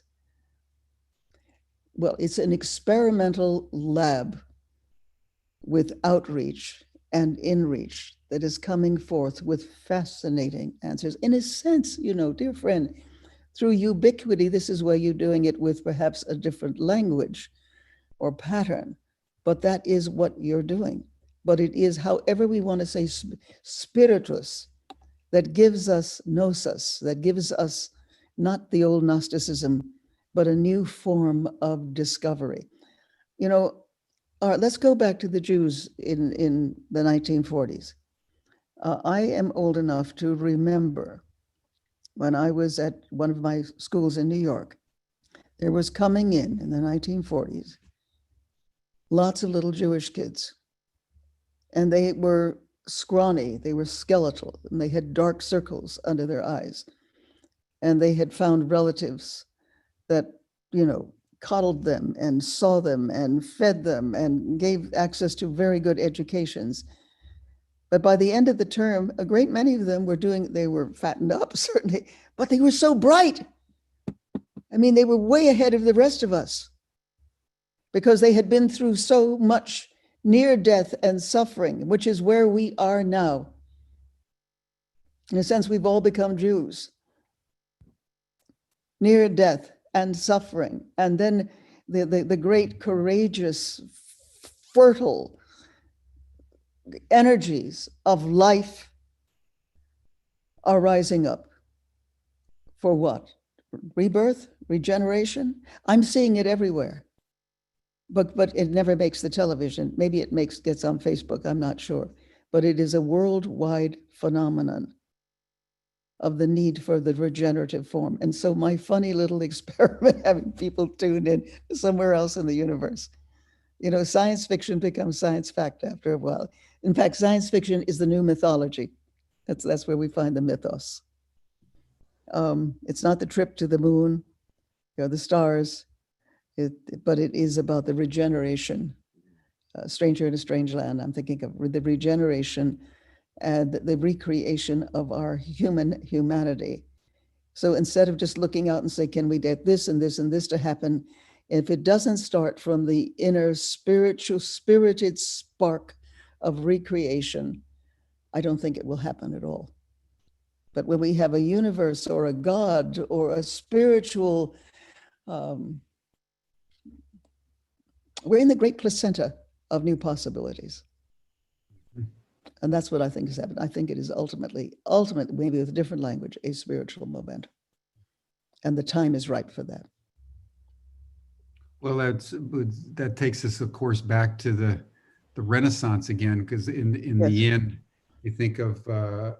an experimental lab with outreach and inreach that is coming forth with fascinating answers. In a sense, dear friend, through ubiquity, this is where you're doing it with perhaps a different language or pattern, but that is what you're doing. But it is, however we want to say, spiritus, that gives us gnosis, that gives us not the old Gnosticism, but a new form of discovery. You know, let's go back to the Jews in the 1940s. I am old enough to remember when I was at one of my schools in New York, there was coming in the 1940s, lots of little Jewish kids. And they were scrawny, they were skeletal, and they had dark circles under their eyes. And they had found relatives that, you know, coddled them and saw them and fed them and gave access to very good educations. But by the end of the term, a great many of them they were fattened up, certainly, but they were so bright. I mean, they were way ahead of the rest of us because they had been through so much near death and suffering, which is where we are now. In a sense, we've all become Jews. Near death and suffering, and then the great, courageous, fertile energies of life are rising up. For what? Rebirth, regeneration? I'm seeing it everywhere. But it never makes the television. Maybe it gets on Facebook, I'm not sure. But it is a worldwide phenomenon of the need for the regenerative form. And so my funny little experiment, having people tune in somewhere else in the universe, you know, science fiction becomes science fact after a while. In fact, science fiction is the new mythology. That's where we find the mythos. It's not the trip to the moon, you know, the stars, but it is about the regeneration. Stranger in a Strange Land, I'm thinking of the regeneration and the recreation of our humanity. So instead of just looking out and say, can we get this and this and this to happen? If it doesn't start from the inner spirited spark of recreation, I don't think it will happen at all. But when we have a universe or a God or a spiritual, we're in the great placenta of new possibilities. And that's what I think has happened. I think it is ultimately, maybe with a different language, a spiritual momentum. And the time is ripe for that. Well, that takes us, of course, back to the Renaissance again, because in Yes. the end, you think of the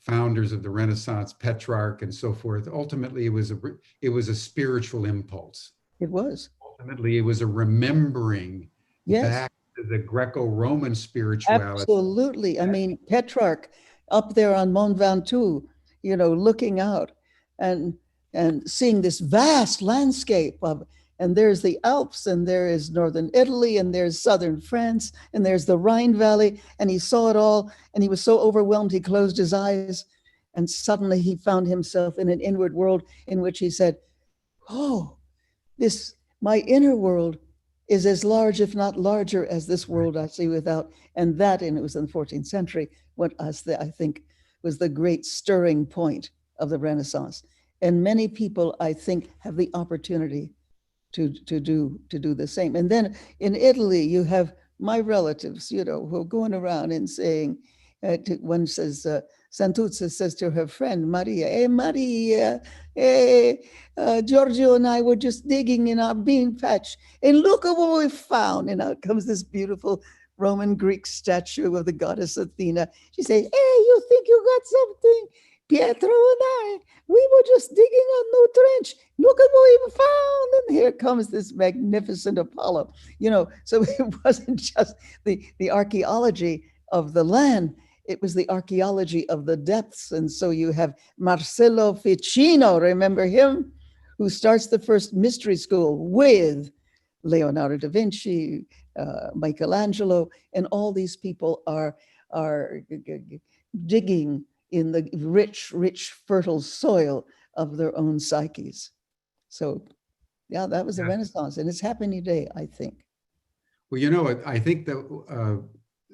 founders of the Renaissance, Petrarch and so forth. Ultimately, it was a spiritual impulse. It was. Ultimately, it was a remembering Yes. back to the Greco-Roman spirituality. Absolutely. I mean, Petrarch up there on Mont Ventoux, you know, looking out and seeing this vast landscape of, and there's the Alps, and there is northern Italy, and there's southern France, and there's the Rhine Valley, and he saw it all, and he was so overwhelmed he closed his eyes, and suddenly he found himself in an inward world in which he said, oh, my inner world is as large, if not larger, as this world I see without. And it was in the 14th century, what I think was the great stirring point of the Renaissance. And many people, I think, have the opportunity to do the same. And then in Italy, you have my relatives, you know, who are going around and saying, one says, Santuzza says to her friend, Maria, hey, Maria, hey, Giorgio and I were just digging in our bean patch, and look at what we found. And out comes this beautiful Roman Greek statue of the goddess Athena. She says, hey, you think you got something? Pietro and I, we were just digging a new trench. Look at what we found. And here comes this magnificent Apollo. You know, so it wasn't just the archaeology of the land, it was the archaeology of the depths. And so you have Marcello Ficino, remember him, who starts the first mystery school with Leonardo da Vinci, Michelangelo, and all these people are digging in the rich, fertile soil of their own psyches. So yeah, that was the Renaissance, and it's happening today, I think. Well, you know, I think that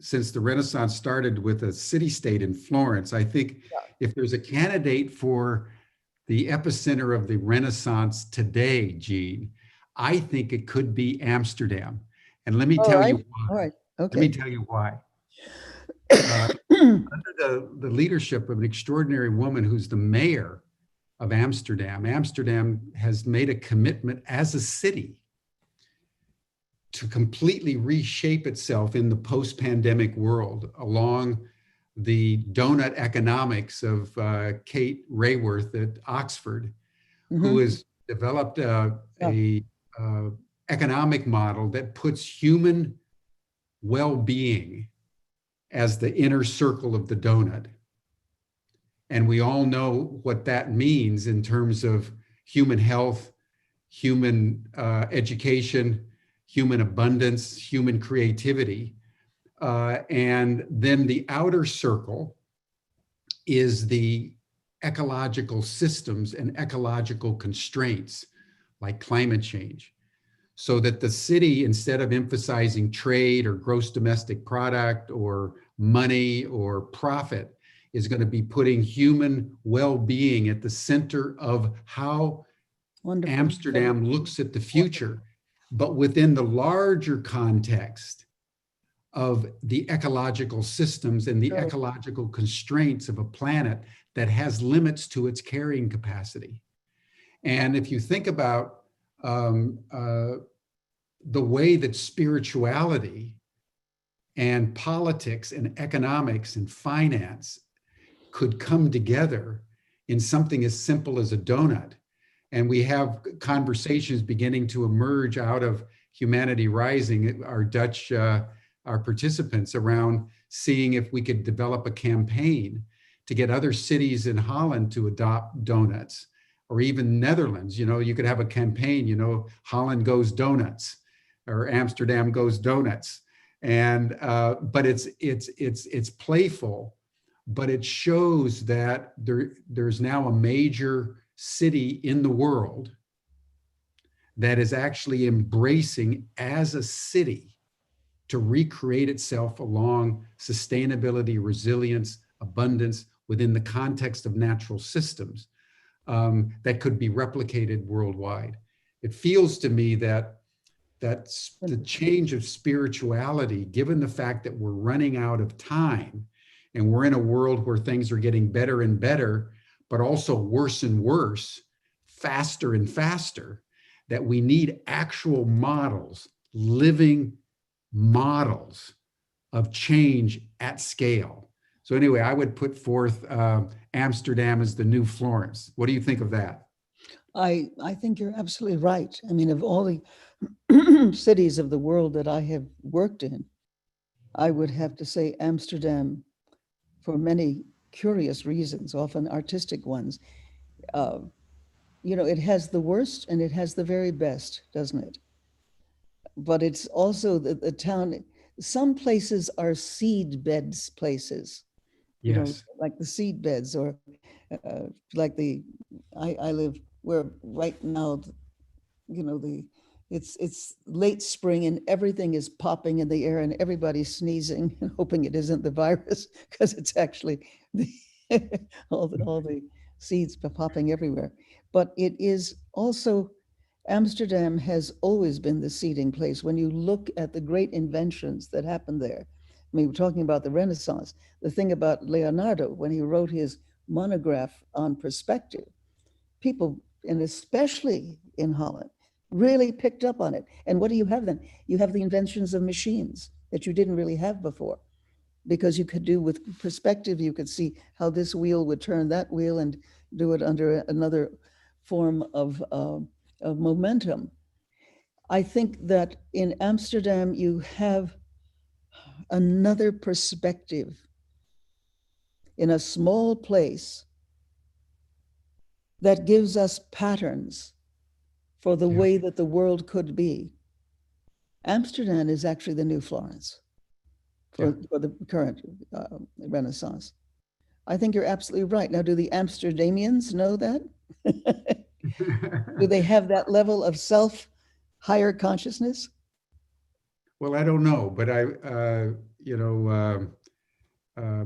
since the Renaissance started with a city-state in Florence, I think if there's a candidate for the epicenter of the Renaissance today, Gene, I think it could be Amsterdam. And let me tell you why. All right. Okay. Let me tell you why. Under the leadership of an extraordinary woman who's the mayor of Amsterdam, Amsterdam has made a commitment as a city to completely reshape itself in the post-pandemic world along the donut economics of Kate Raworth at Oxford, who has developed a economic model that puts human well-being as the inner circle of the donut. And we all know what that means in terms of human health, human education, human abundance, human creativity. And then the outer circle is the ecological systems and ecological constraints like climate change. So that the city, instead of emphasizing trade or gross domestic product or money or profit, is going to be putting human well-being at the center of how Amsterdam looks at the future, but within the larger context of the ecological systems and the ecological constraints of a planet that has limits to its carrying capacity. And if you think about the way that spirituality and politics and economics and finance could come together in something as simple as a donut. And we have conversations beginning to emerge out of Humanity Rising, our Dutch, our participants, around seeing if we could develop a campaign to get other cities in Holland to adopt donuts, or even Netherlands. You know, you could have a campaign, you know, Holland goes donuts, or Amsterdam goes donuts. And but it's playful, but it shows that there's now a major city in the world that is actually embracing as a city to recreate itself along sustainability, resilience, abundance within the context of natural systems that could be replicated worldwide. It feels to me that the change of spirituality, given the fact that we're running out of time and we're in a world where things are getting better and better, but also worse and worse, faster and faster, that we need actual models, living models of change at scale. So anyway, I would put forth Amsterdam as the new Florence. What do you think of that? I think you're absolutely right. I mean, of all the cities of the world that I have worked in, I would have to say Amsterdam, for many curious reasons, often artistic ones. You know, it has the worst and it has the very best, doesn't it? But it's also the town. Some places are seed beds places, you know, like the seed beds, or like I live where right now, you know, it's late spring and everything is popping in the air and everybody's sneezing and hoping it isn't the virus, because it's actually all the seeds popping everywhere. But it is also, Amsterdam has always been the seeding place. When you look at the great inventions that happened there, I mean, we're talking about the Renaissance, the thing about Leonardo, when he wrote his monograph on perspective, people, and especially in Holland, really picked up on it. And what do you have then? You have the inventions of machines that you didn't really have before, because you could do with perspective, you could see how this wheel would turn that wheel and do it under another form of momentum. I think that in Amsterdam, you have another perspective in a small place that gives us patterns for the way that the world could be. Amsterdam is actually the new Florence for the current Renaissance. I think you're absolutely right. Now, do the Amsterdamians know that? Do they have that level of higher consciousness? Well, I don't know, but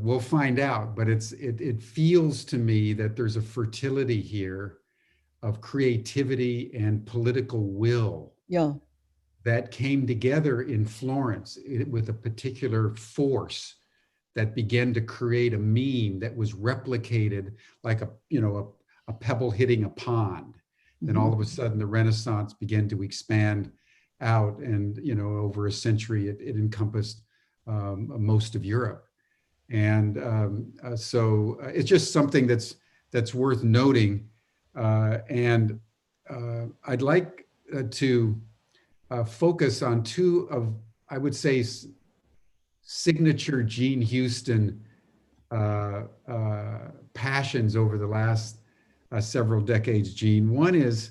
we'll find out, but it feels to me that there's a fertility here of creativity and political will Yeah. that came together in Florence with a particular force that began to create a meme that was replicated like a pebble hitting a pond. Then all of a sudden the Renaissance began to expand out, and over a century it encompassed most of Europe. And so it's just something that's worth noting. And I'd like to focus on two of, I would say, signature Jean Houston passions over the last several decades, Jean. One is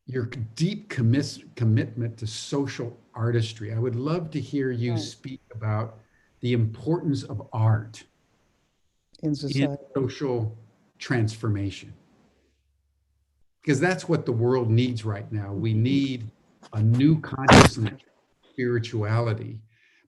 your deep commitment to social artistry. I would love to hear you speak about the importance of art In society. in social transformation. Because that's what the world needs right now. We need a new consciousness, spirituality,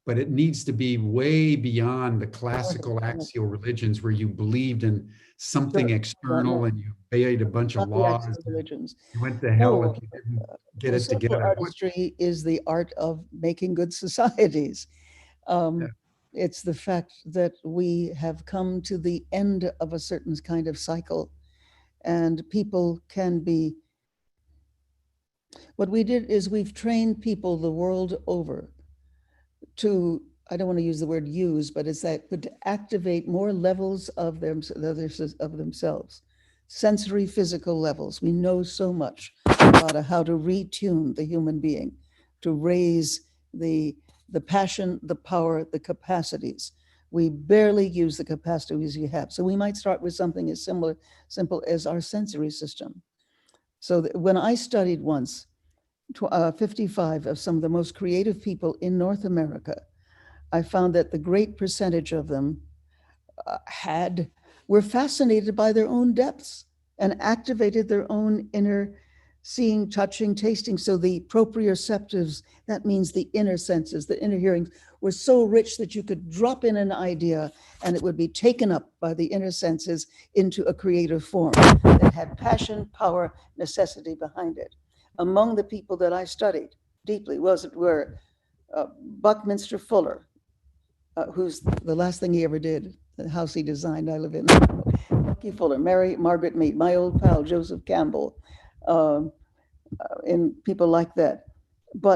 but it needs to be way beyond the classical axial religions where you believed in something external and you obeyed a bunch of Not the laws. actual religions. You went to hell No, if you didn't get Well, it social together. artistry is the art of making good societies. It's the fact that we have come to the end of a certain kind of cycle, and people can be. What we did is we've trained people the world over to, I don't want to use the word use, but it's that, but to activate more levels of themselves, sensory, physical levels. We know so much about how to retune the human being, to raise the passion, the power, the capacities. We barely use the capacities we have. So we might start with something as simple as our sensory system. So when I studied once 55 of some of the most creative people in North America, I found that the great percentage of them were fascinated by their own depths and activated their own inner seeing, touching, tasting. So the proprioceptives, that means the inner senses, the inner hearings, were so rich that you could drop in an idea and it would be taken up by the inner senses into a creative form that had passion, power, necessity behind it. Among the people that I studied deeply were Buckminster Fuller, who's the last thing he ever did, the house he designed, I live in. Bucky Fuller, Margaret Meade, my old pal, Joseph Campbell, and people like that,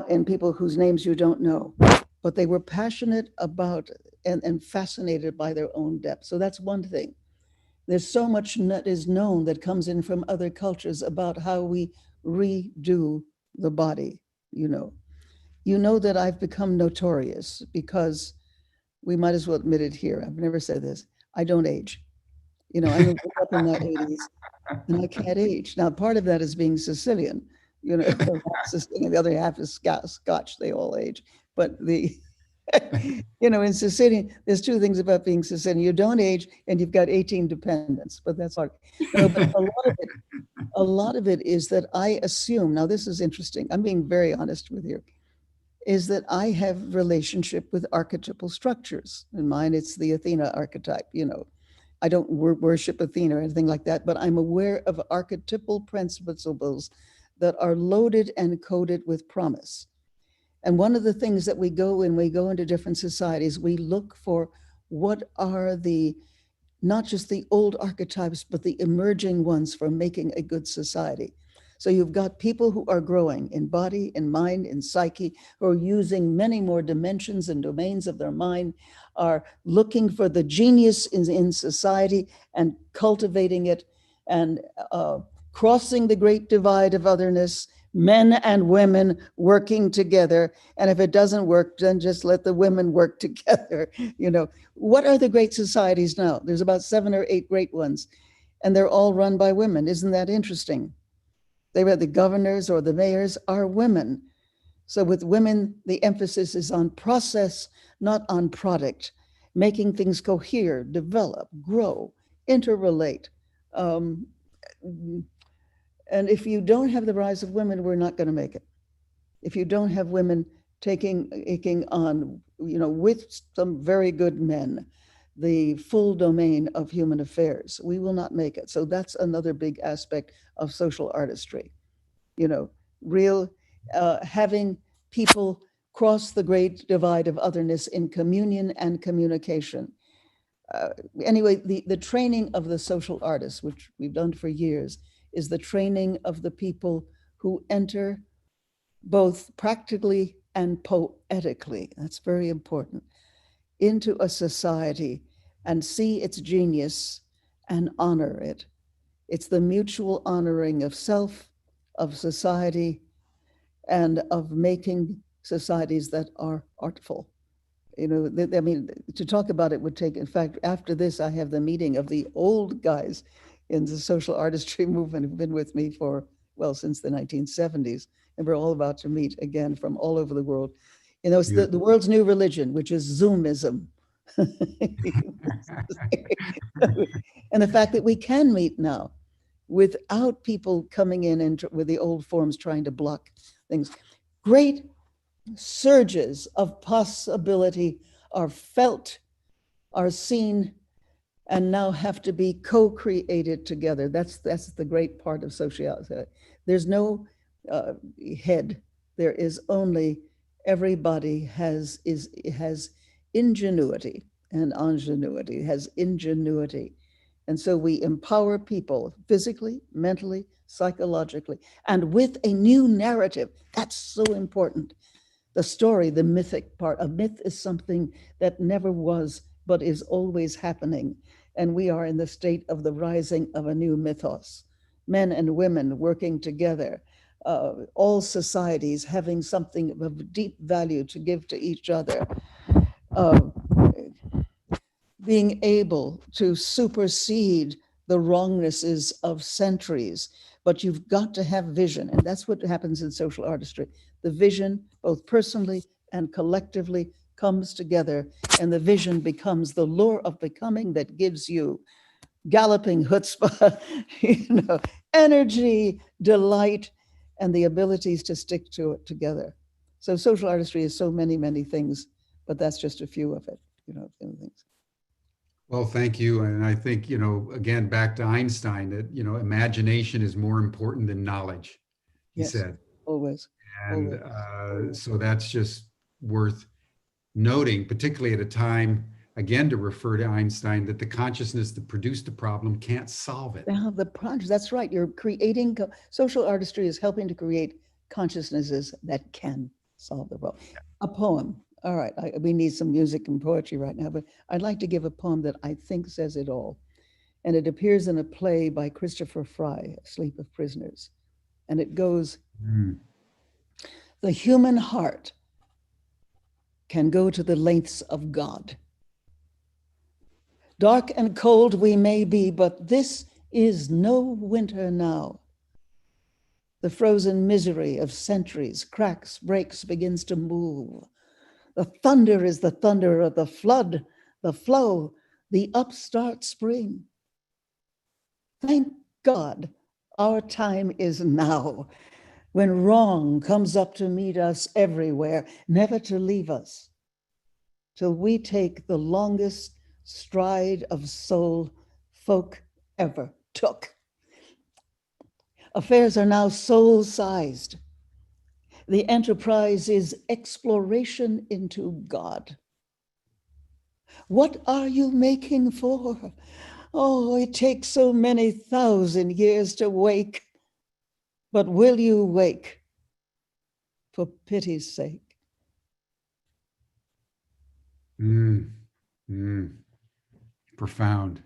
and people whose names you don't know, but they were passionate about and fascinated by their own depth. So that's one thing. There's so much that is known that comes in from other cultures about how we redo the body. You know that I've become notorious because we might as well admit it here. I've never said this. I don't age. I grew up in my 80s and I can't age. Now, part of that is being Sicilian. Sicilian, the other half is Scotch. They all age. But in Sicilian, there's two things about being Sicilian. You don't age and you've got 18 dependents, but that's hard. But a lot of it is that I assume, now this is interesting, I'm being very honest with you, is that I have relationship with archetypal structures. In mine, it's the Athena archetype. I don't worship Athena or anything like that, but I'm aware of archetypal principles that are loaded and coded with promise. And one of the things that we go into different societies, we look for what are not just the old archetypes, but the emerging ones for making a good society. So you've got people who are growing in body, in mind, in psyche, who are using many more dimensions and domains of their mind, are looking for the genius in society and cultivating it and crossing the great divide of otherness, men and women working together. And if it doesn't work, then just let the women work together. What are the great societies now? There's about 7 or 8 great ones, and they're all run by women. Isn't that interesting? The governors or the mayors are women. So with women, the emphasis is on process, not on product, making things cohere, develop, grow, interrelate. And if you don't have the rise of women, we're not going to make it. If you don't have women taking on, with some very good men, the full domain of human affairs. We will not make it. So that's another big aspect of social artistry. Real having people cross the great divide of otherness in communion and communication. Anyway, the training of the social artists, which we've done for years, is the training of the people who enter both practically and poetically, that's very important, into a society and see its genius and honor it. It's the mutual honoring of self, of society, and of making societies that are artful. To talk about it would take, in fact, after this, I have the meeting of the old guys in the social artistry movement who've been with me since the 1970s. And we're all about to meet again from all over the world. It's the world's new religion, which is Zoomism. And the fact that we can meet now without people coming in and with the old forms trying to block things. Great surges of possibility are felt, are seen, and now have to be co-created together. That's the great part of sociality. There's no head. There is only everybody has ingenuity and ingenuity, has ingenuity. And so we empower people physically, mentally, psychologically, and with a new narrative. That's so important. The story, the mythic part. A myth is something that never was, but is always happening. And we are in the state of the rising of a new mythos. Men and women working together, all societies having something of deep value to give to each other, being able to supersede the wrongnesses of centuries. But you've got to have vision, and that's what happens in social artistry. The vision, both personally and collectively, comes together, and the vision becomes the lure of becoming that gives you galloping chutzpah, energy, delight, and the abilities to stick to it together. So social artistry is so many, many things, but that's just a few of it, things. Well, thank you. And I think, again, back to Einstein, that, imagination is more important than knowledge, he said. Always. And always. So that's just worth noting, particularly at a time, again, to refer to Einstein, that the consciousness that produced the problem can't solve it. Now, the project, that's right. You're creating, social artistry is helping to create consciousnesses that can solve the problem. A poem. All right, we need some music and poetry right now, but I'd like to give a poem that I think says it all. And it appears in a play by Christopher Fry, Sleep of Prisoners. And it goes, the human heart can go to the lengths of God. Dark and cold we may be, but this is no winter now. The frozen misery of centuries cracks, breaks, begins to move. The thunder is the thunder of the flood, the flow, the upstart spring. Thank God our time is now, when wrong comes up to meet us everywhere, never to leave us, till we take the longest stride of soul folk ever took. Affairs are now soul-sized. The enterprise is exploration into God. What are you making for? Oh, it takes so many thousand years to wake. But will you wake for pity's sake? Profound.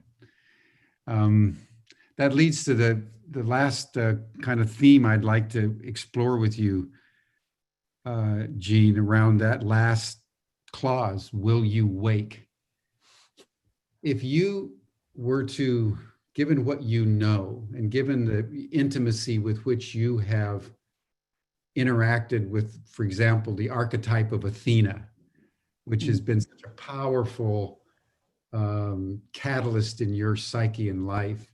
That leads to the last kind of theme I'd like to explore with you, Jean, around that last clause, will you wake? If you were to, given what you know, and given the intimacy with which you have interacted with, for example, the archetype of Athena, which has been such a powerful catalyst in your psyche and life,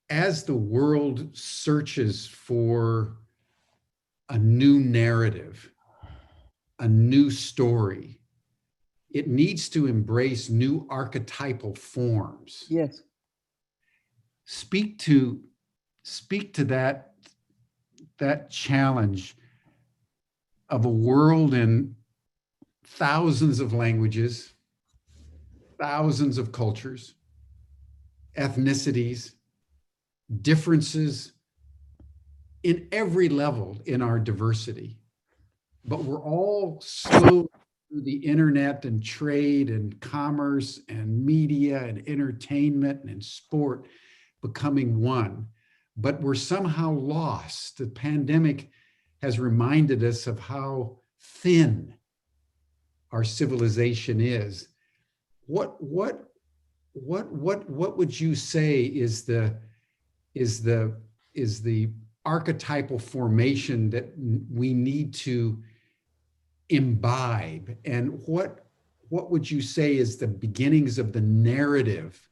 as the world searches for a new narrative, a new story. It needs to embrace new archetypal forms. Yes. Speak to that challenge of a world in thousands of languages, thousands of cultures, ethnicities, differences in every level in our diversity. But we're all slow through the internet and trade and commerce and media and entertainment and sport becoming one. But we're somehow lost. The pandemic has reminded us of how thin our civilization is. What would you say is the archetypal formation that we need to imbibe, and what would you say is the beginnings of the narrative,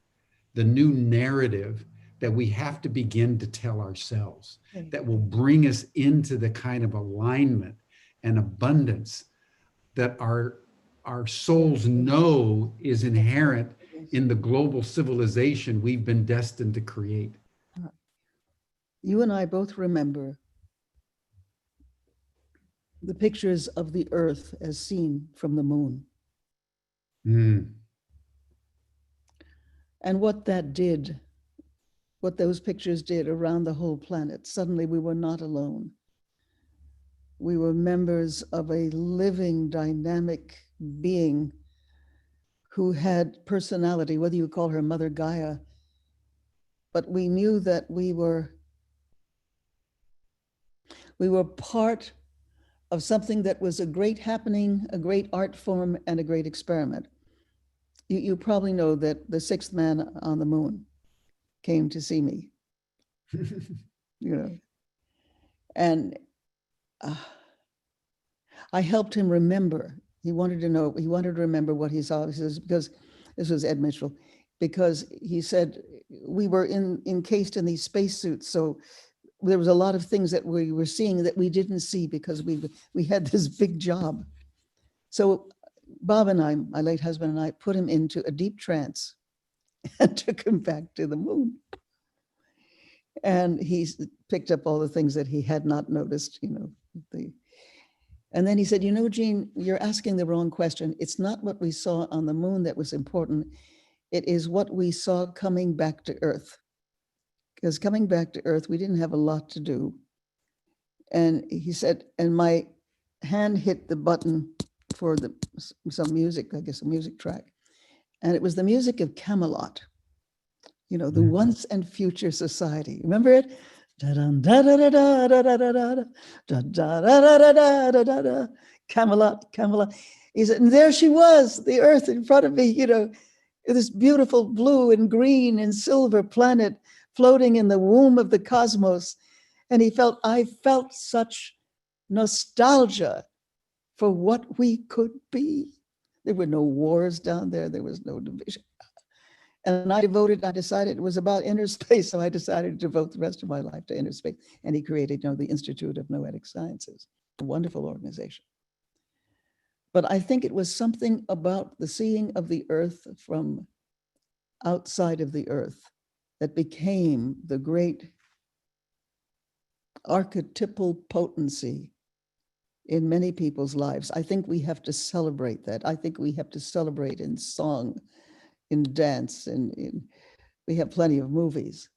the new narrative that we have to begin to tell ourselves, that will bring us into the kind of alignment and abundance that our souls know is inherent in the global civilization we've been destined to create? You and I both remember the pictures of the Earth as seen from the moon. Mm. And what that did, what those pictures did around the whole planet. Suddenly we were not alone. We were members of a living, dynamic being who had personality, whether you call her Mother Gaia, but we knew that we were part of something that was a great happening, a great art form, and a great experiment. You probably know that the sixth man on the moon came to see me, and I helped him remember. He wanted to remember what he saw. He says, because this was Ed Mitchell, because he said, we were encased in these spacesuits, so there was a lot of things that we were seeing that we didn't see because we had this big job. So Bob and I, my late husband and I, put him into a deep trance and took him back to the moon. And he picked up all the things that he had not noticed, and then he said, Gene, you're asking the wrong question. It's not what we saw on the moon that was important. It is what we saw coming back to Earth. Because coming back to Earth, we didn't have a lot to do. And he said, and my hand hit the button for some music, I guess a music track. And it was the music of Camelot, the Once and Future Society. Remember it? Camelot, Camelot. He said, and there she was, the Earth in front of me, this beautiful blue and green and silver planet floating in the womb of the cosmos. And I felt such nostalgia for what we could be. There were no wars down there. There was no division. And I decided it was about inner space. So I decided to devote the rest of my life to inner space. And he created, the Institute of Noetic Sciences, a wonderful organization. But I think it was something about the seeing of the Earth from outside of the Earth that became the great archetypal potency in many people's lives. I think we have to celebrate that. I think we have to celebrate in song, in dance, and we have plenty of movies,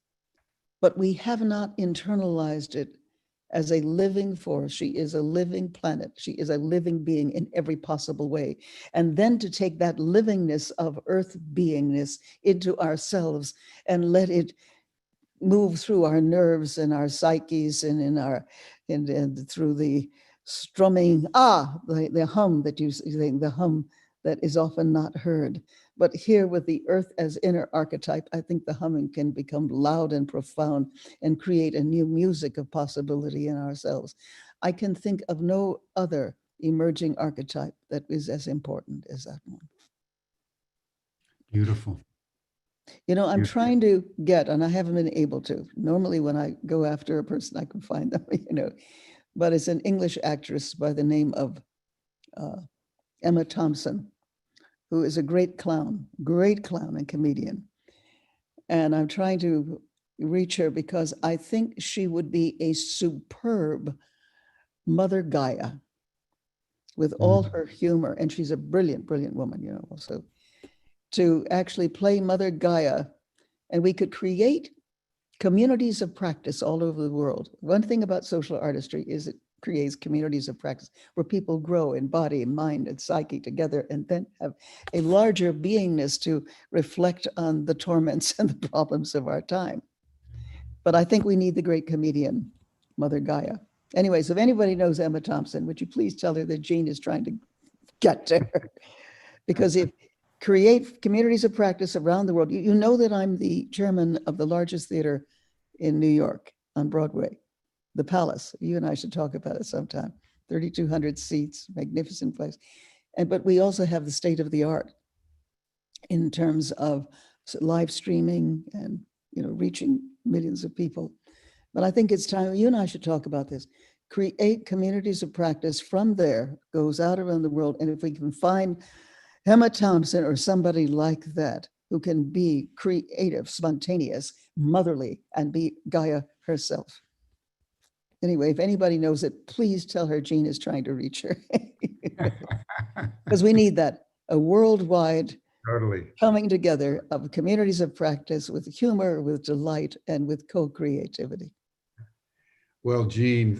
but we have not internalized it as a living force. She is a living planet. She is a living being in every possible way. And then to take that livingness of Earth beingness into ourselves and let it move through our nerves and our psyches and and through the strumming, the hum that you think, the hum that is often not heard. But here with the Earth as inner archetype, I think the humming can become loud and profound and create a new music of possibility in ourselves. I can think of no other emerging archetype that is as important as that one. Beautiful. I'm trying to get, and I haven't been able to. Normally when I go after a person, I can find them, but it's an English actress by the name of Emma Thompson, who is a great clown and comedian. And I'm trying to reach her because I think she would be a superb Mother Gaia with all her humor. And she's a brilliant, brilliant woman, you know, also to actually play Mother Gaia. And we could create communities of practice all over the world. One thing about social artistry is it creates communities of practice where people grow in body, mind, and psyche together, and then have a larger beingness to reflect on the torments and the problems of our time. But I think we need the great comedian, Mother Gaia. Anyways, if anybody knows Emma Thompson, would you please tell her that Jean is trying to get to her? Because if create communities of practice around the world, you know that I'm the chairman of the largest theater in New York on Broadway, the Palace. You and I should talk about it sometime. 3,200 seats, magnificent place. But we also have the state of the art in terms of live streaming and, you know, reaching millions of people. But I think it's time, you and I should talk about this. Create communities of practice from there, goes out around the world. And if we can find Emma Thompson or somebody like that who can be creative, spontaneous, motherly, and be Gaia herself. Anyway, if anybody knows it, please tell her Jean is trying to reach her. Because we need that, a worldwide coming together of communities of practice with humor, with delight, and with co-creativity. Well, Jean,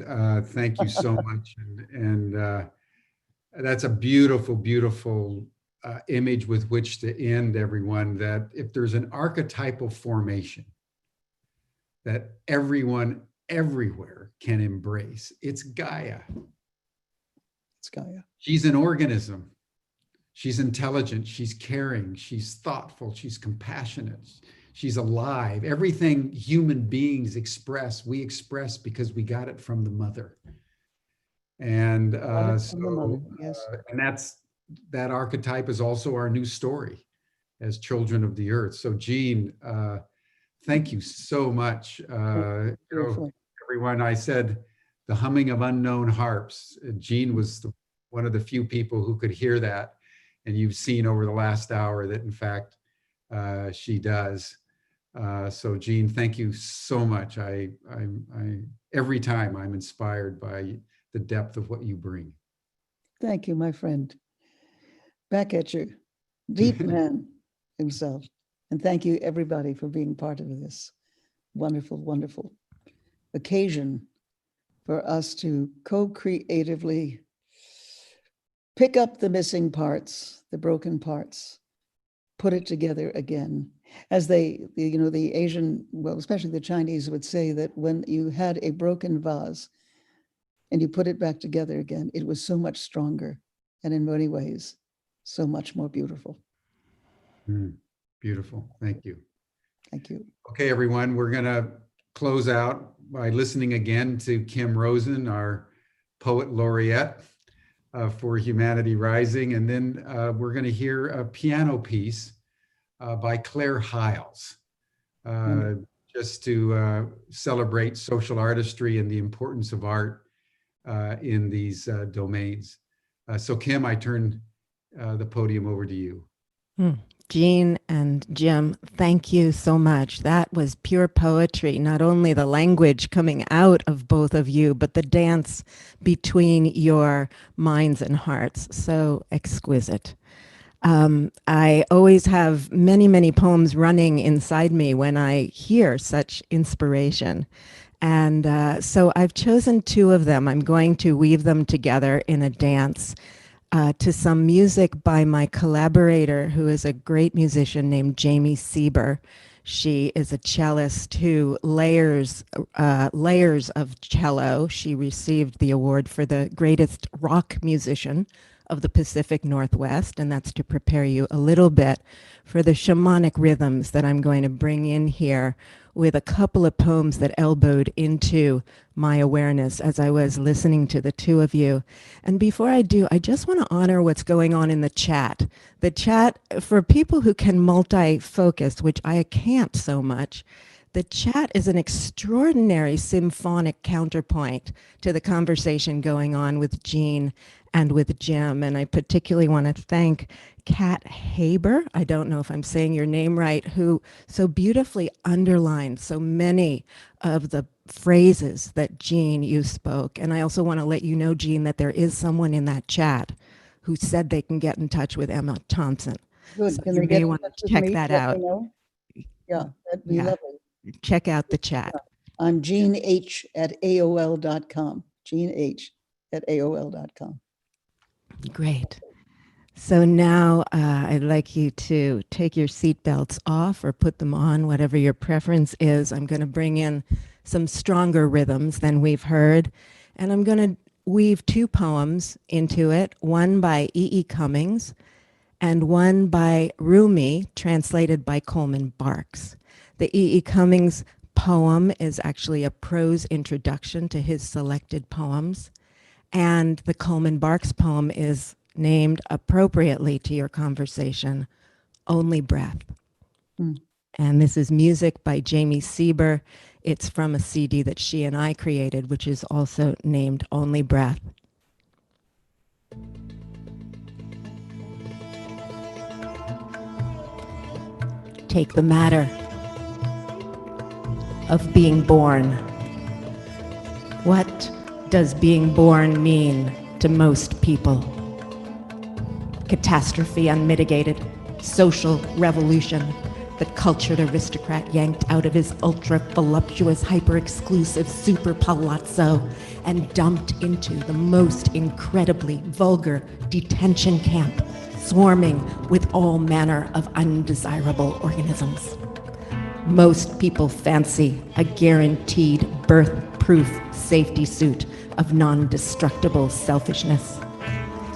thank you so much. And that's a beautiful, beautiful image with which to end, everyone, that if there's an archetypal formation that everyone everywhere can embrace, it's Gaia. It's Gaia. She's an organism. She's intelligent, she's caring, she's thoughtful, she's compassionate, she's alive. Everything human beings express, we express because we got it from the mother. And and that archetype is also our new story as children of the earth. So Jean, thank you so much. Everyone, I said the humming of unknown harps. Jean was one of the few people who could hear that. And you've seen over the last hour that in fact, she does. So Jean, thank you so much. Every time I'm inspired by the depth of what you bring. Thank you, my friend. Back at you, deep man himself. And thank you everybody for being part of this wonderful, wonderful occasion for us to co-creatively pick up the missing parts, the broken parts, put it together again. As the Asian, well, especially the Chinese would say that when you had a broken vase and you put it back together again, it was so much stronger and in many ways, so much more beautiful. Beautiful, thank you. Thank you. Okay, everyone, we're gonna close out by listening again to Kim Rosen, our poet laureate for Humanity Rising. And then we're gonna hear a piano piece by Claire Hiles, just to celebrate social artistry and the importance of art in these domains. So Kim, I turn the podium over to you. Jean and Jim, thank you so much. That was pure poetry, not only the language coming out of both of you, but the dance between your minds and hearts. So exquisite. I always have many, many poems running inside me when I hear such inspiration. And so I've chosen two of them. I'm going to weave them together in a dance to some music by my collaborator, who is a great musician named Jamie Sieber. She is a cellist who layers of cello. She received the award for the greatest rock musician of the Pacific Northwest, and that's to prepare you a little bit for the shamanic rhythms that I'm going to bring in here with a couple of poems that elbowed into my awareness as I was listening to the two of you. And before I do, I just want to honor what's going on in the chat. The chat, for people who can multi-focus, which I can't so much, The chat is an extraordinary symphonic counterpoint to the conversation going on with Jean and with Jim. And I particularly want to thank Kat Haber, I don't know if I'm saying your name right, who so beautifully underlined so many of the phrases that Jean, you spoke. And I also want to let you know, Jean, that there is someone in that chat who said they can get in touch with Emma Thompson. Good. So Can you they may get in want touch to with check me? that Let out. me know. Yeah, that'd be Yeah. lovely. Check out the chat. I'm jeanh@aol.com. jeanh@aol.com. Great. So now I'd like you to take your seatbelts off or put them on, whatever your preference is. I'm going to bring in some stronger rhythms than we've heard. And I'm going to weave two poems into it, one by E.E. Cummings and one by Rumi, translated by Coleman Barks. The E.E. Cummings poem is actually a prose introduction to his selected poems. And the Coleman Barks poem is named appropriately to your conversation, Only Breath. And this is music by Jamie Sieber. It's from a CD that she and I created, which is also named Only Breath. Take the matter of being born. What does being born mean to most people? Catastrophe unmitigated, social revolution, the cultured aristocrat yanked out of his ultra-voluptuous, hyper-exclusive super palazzo and dumped into the most incredibly vulgar detention camp, swarming with all manner of undesirable organisms. Most people fancy a guaranteed birth-proof safety suit of non-destructible selfishness.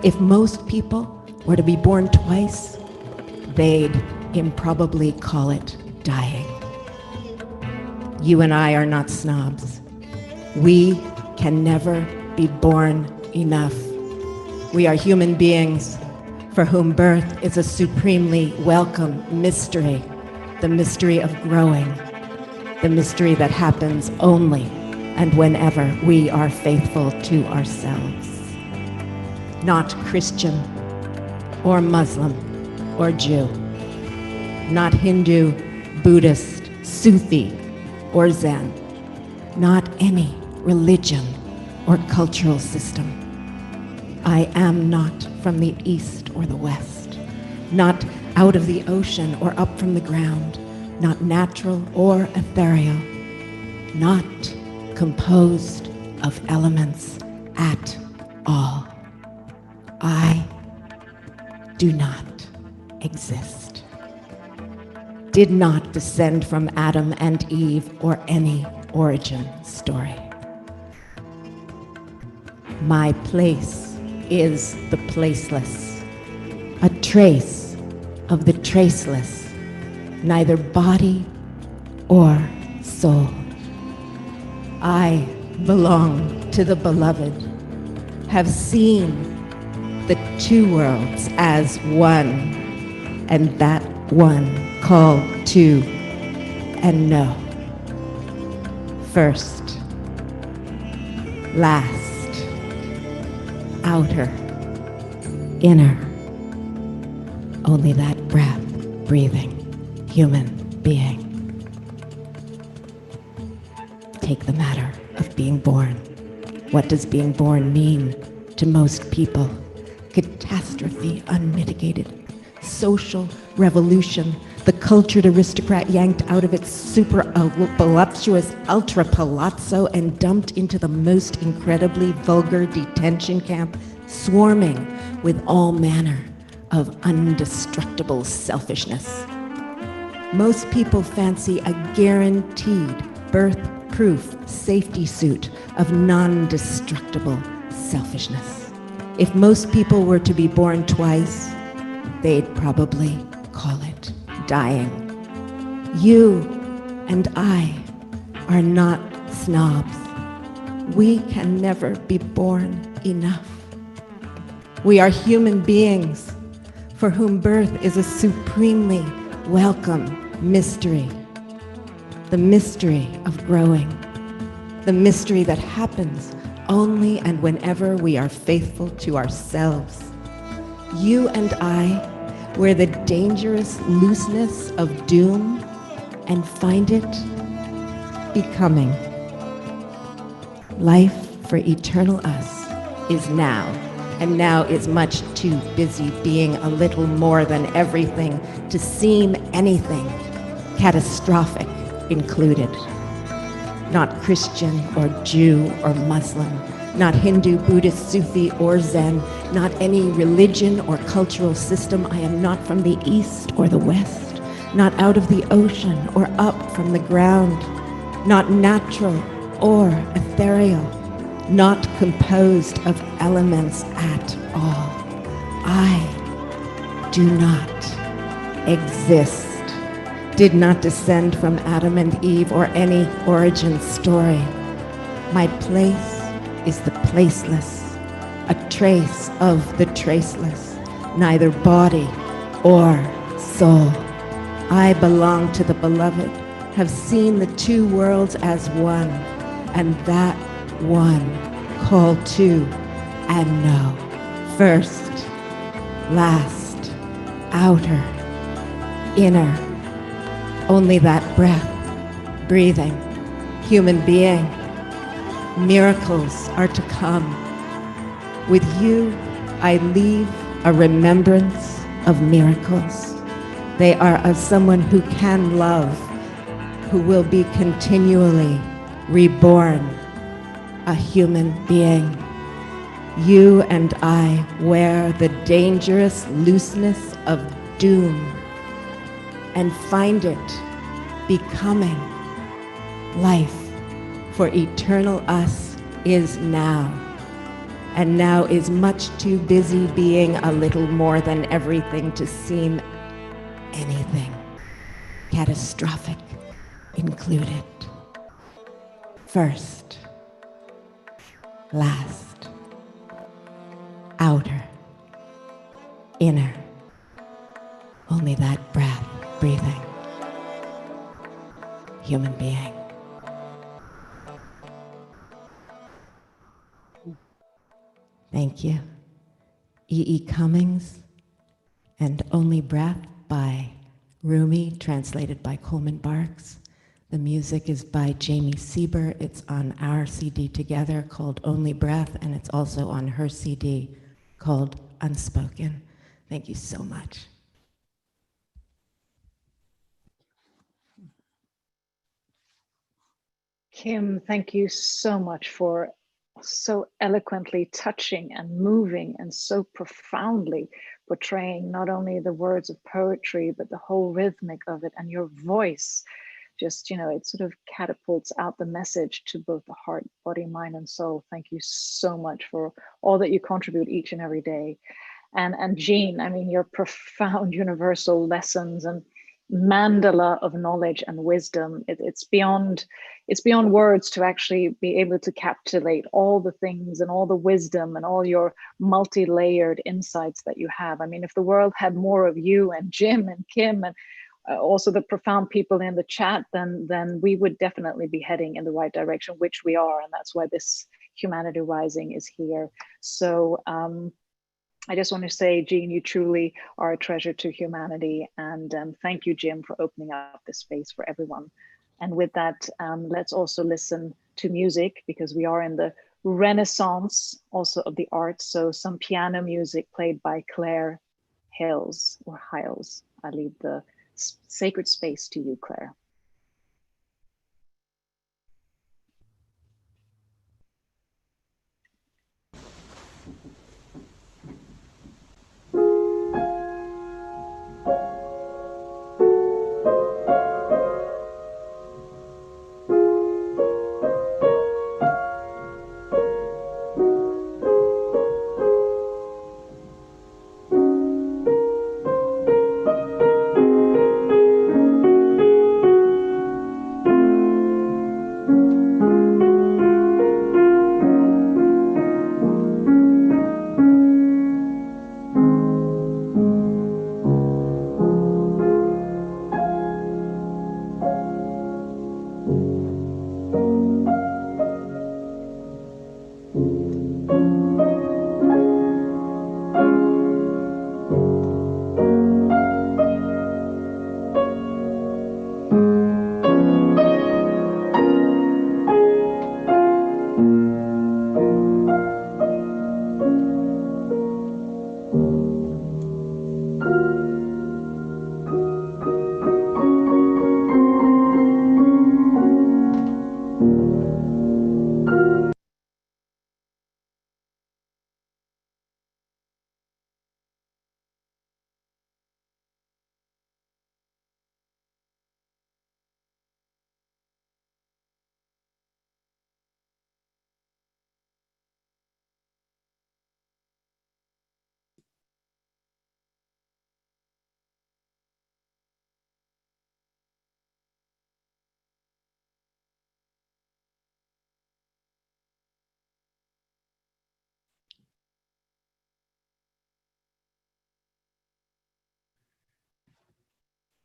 If most people were to be born twice, they'd improbably call it dying. You and I are not snobs. We can never be born enough. We are human beings for whom birth is a supremely welcome mystery, the mystery of growing, the mystery that happens only and whenever we are faithful to ourselves. Not Christian or Muslim or Jew, not Hindu, Buddhist, Sufi, or Zen, not any religion or cultural system. I am not from the East or the West, not out of the ocean or up from the ground, not natural or ethereal, not composed of elements at all. I do not exist. Did not descend from Adam and Eve or any origin story. My place is the placeless, a trace of the traceless, neither body or soul. I belong to the beloved, have seen the two worlds as one, and that one called two and no. First, last, outer, inner, only that breath, breathing, human being. Take the matter of being born. What does being born mean to most people? Catastrophe unmitigated, social revolution, the cultured aristocrat yanked out of its super voluptuous ultra palazzo and dumped into the most incredibly vulgar detention camp, swarming with all manner of undestructible selfishness. Most people fancy a guaranteed birth-proof safety suit of non-destructible selfishness. If most people were to be born twice, they'd probably call it dying. You and I are not snobs. We can never be born enough. We are human beings for whom birth is a supremely welcome mystery, the mystery of growing, the mystery that happens only and whenever we are faithful to ourselves. You and I, wear the dangerous looseness of doom and find it becoming. Life for eternal us is now, and now is much too busy being a little more than everything to seem anything, catastrophic included. Not Christian or Jew or Muslim, not Hindu, Buddhist, Sufi, or Zen, not any religion or cultural system. I am not from the East or the West, not out of the ocean or up from the ground, not natural or ethereal, not composed of elements at all. I do not exist, did not descend from Adam and Eve or any origin story. My place is the placeless, a trace of the traceless, neither body or soul. I belong to the beloved, have seen the two worlds as one, and that one called to and know. First, last, outer, inner, only that breath, breathing, human being. Miracles are to come. With you, I leave a remembrance of miracles. They are of someone who can love, who will be continually reborn, a human being. You and I wear the dangerous looseness of doom and find it becoming. Life for eternal us is now, and now is much too busy being a little more than everything to seem anything, catastrophic included. First, last, outer, inner, only that breath, breathing, human being. Thank you. E. Cummings and Only Breath by Rumi, translated by Coleman Barks. The music is by Jamie Sieber. It's on our CD together called Only Breath, and it's also on her CD called Unspoken. Thank you so much. Kim, thank you so much for so eloquently touching and moving and so profoundly portraying not only the words of poetry, but the whole rhythmic of it, and your voice. Just, it sort of catapults out the message to both the heart, body, mind, and soul. Thank you so much for all that you contribute each and every day. And Jean, I mean, your profound universal lessons and mandala of knowledge and wisdom. It's beyond words to actually be able to capsulate all the things and all the wisdom and all your multi-layered insights that you have. I mean, if the world had more of you and Jim and Kim and also the profound people in the chat, then we would definitely be heading in the right direction, which we are, and that's why this Humanity Rising is here. So I just want to say, Jean, you truly are a treasure to humanity, and thank you, Jim, for opening up this space for everyone. And with that, let's also listen to music, because we are in the renaissance also of the arts. So some piano music played by Claire Hales or Hiles. I leave the sacred space to you, Claire.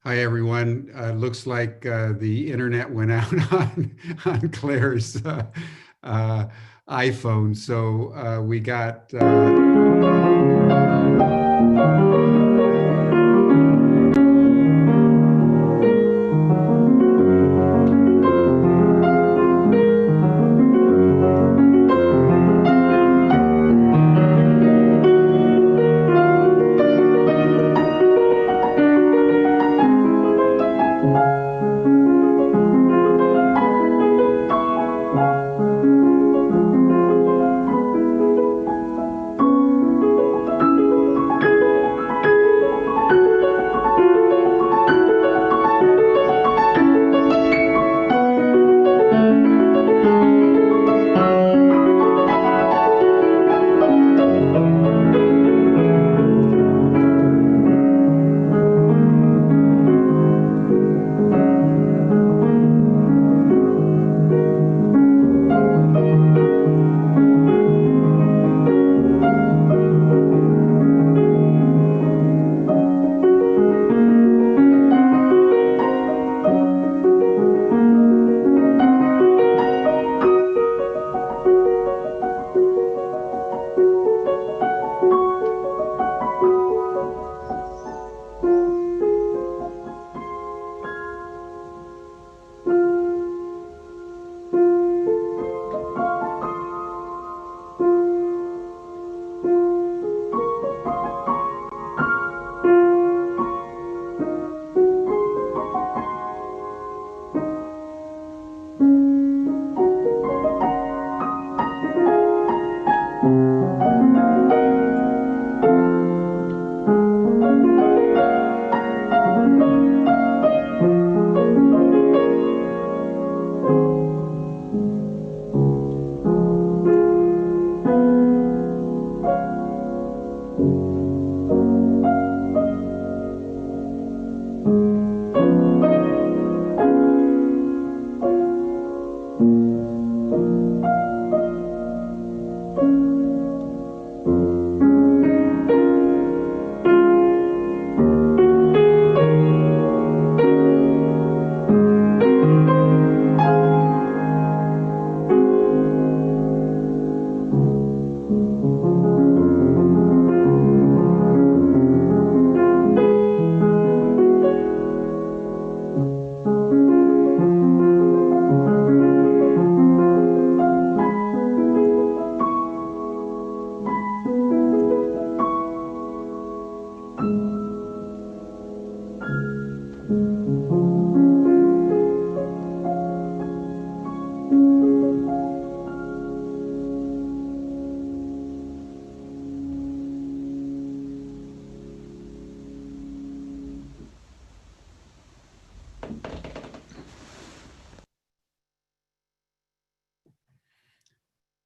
Hi, everyone. Looks like the internet went out on Claire's iPhone. So we got...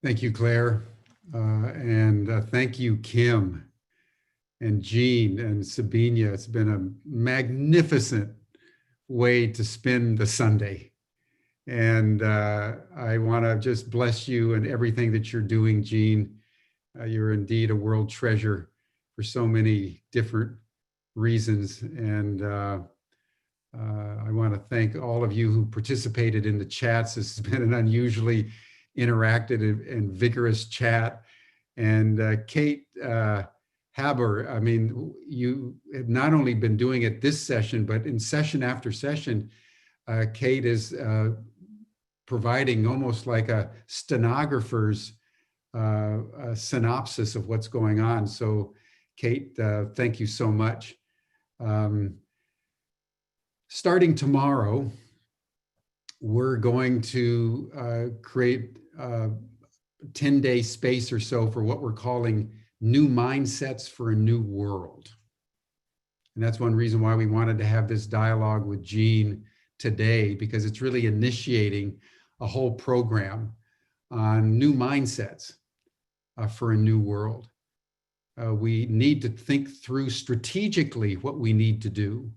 Thank you, Claire. And thank you, Kim and Jean and Sabinia. It's been a magnificent way to spend the Sunday. And I want to just bless you and everything that you're doing, Jean. You're indeed a world treasure for so many different reasons. And I want to thank all of you who participated in the chats. This has been an unusually interactive and vigorous chat. And Kate Haber, I mean, you have not only been doing it this session, but in session after session, Kate is providing almost like a stenographer's a synopsis of what's going on. So Kate, thank you so much. Starting tomorrow, we're going to create a 10-day space or so for what we're calling new mindsets for a new world. And that's one reason why we wanted to have this dialogue with Jean today, because it's really initiating a whole program on new mindsets for a new world. We need to think through strategically what we need to do,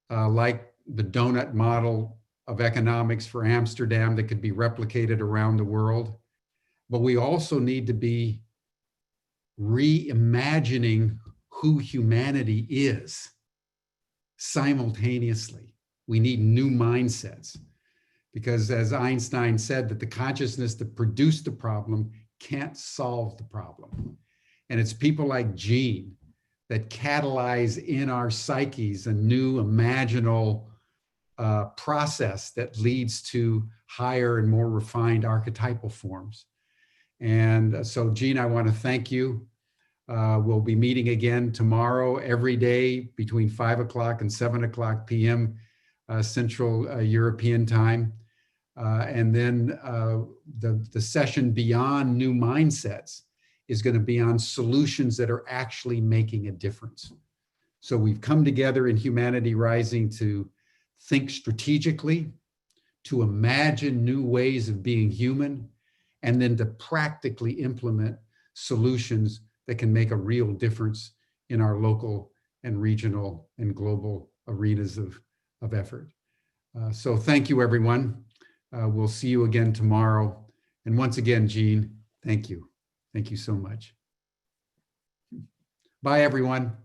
like the donut model of economics for Amsterdam that could be replicated around the world. But we also need to be reimagining who humanity is simultaneously. We need new mindsets because, as Einstein said, that the consciousness that produced the problem can't solve the problem. And it's people like Jean that catalyze in our psyches a new imaginal process that leads to higher and more refined archetypal forms. And so, Jean, I want to thank you. We'll be meeting again tomorrow, every day between 5 o'clock and 7 o'clock p.m. Central European time. And then the session beyond new mindsets is going to be on solutions that are actually making a difference. So we've come together in Humanity Rising to think strategically, to imagine new ways of being human, and then to practically implement solutions that can make a real difference in our local and regional and global arenas of effort. So thank you, everyone. We'll see you again tomorrow. And once again, Jean, thank you. Thank you so much. Bye, everyone.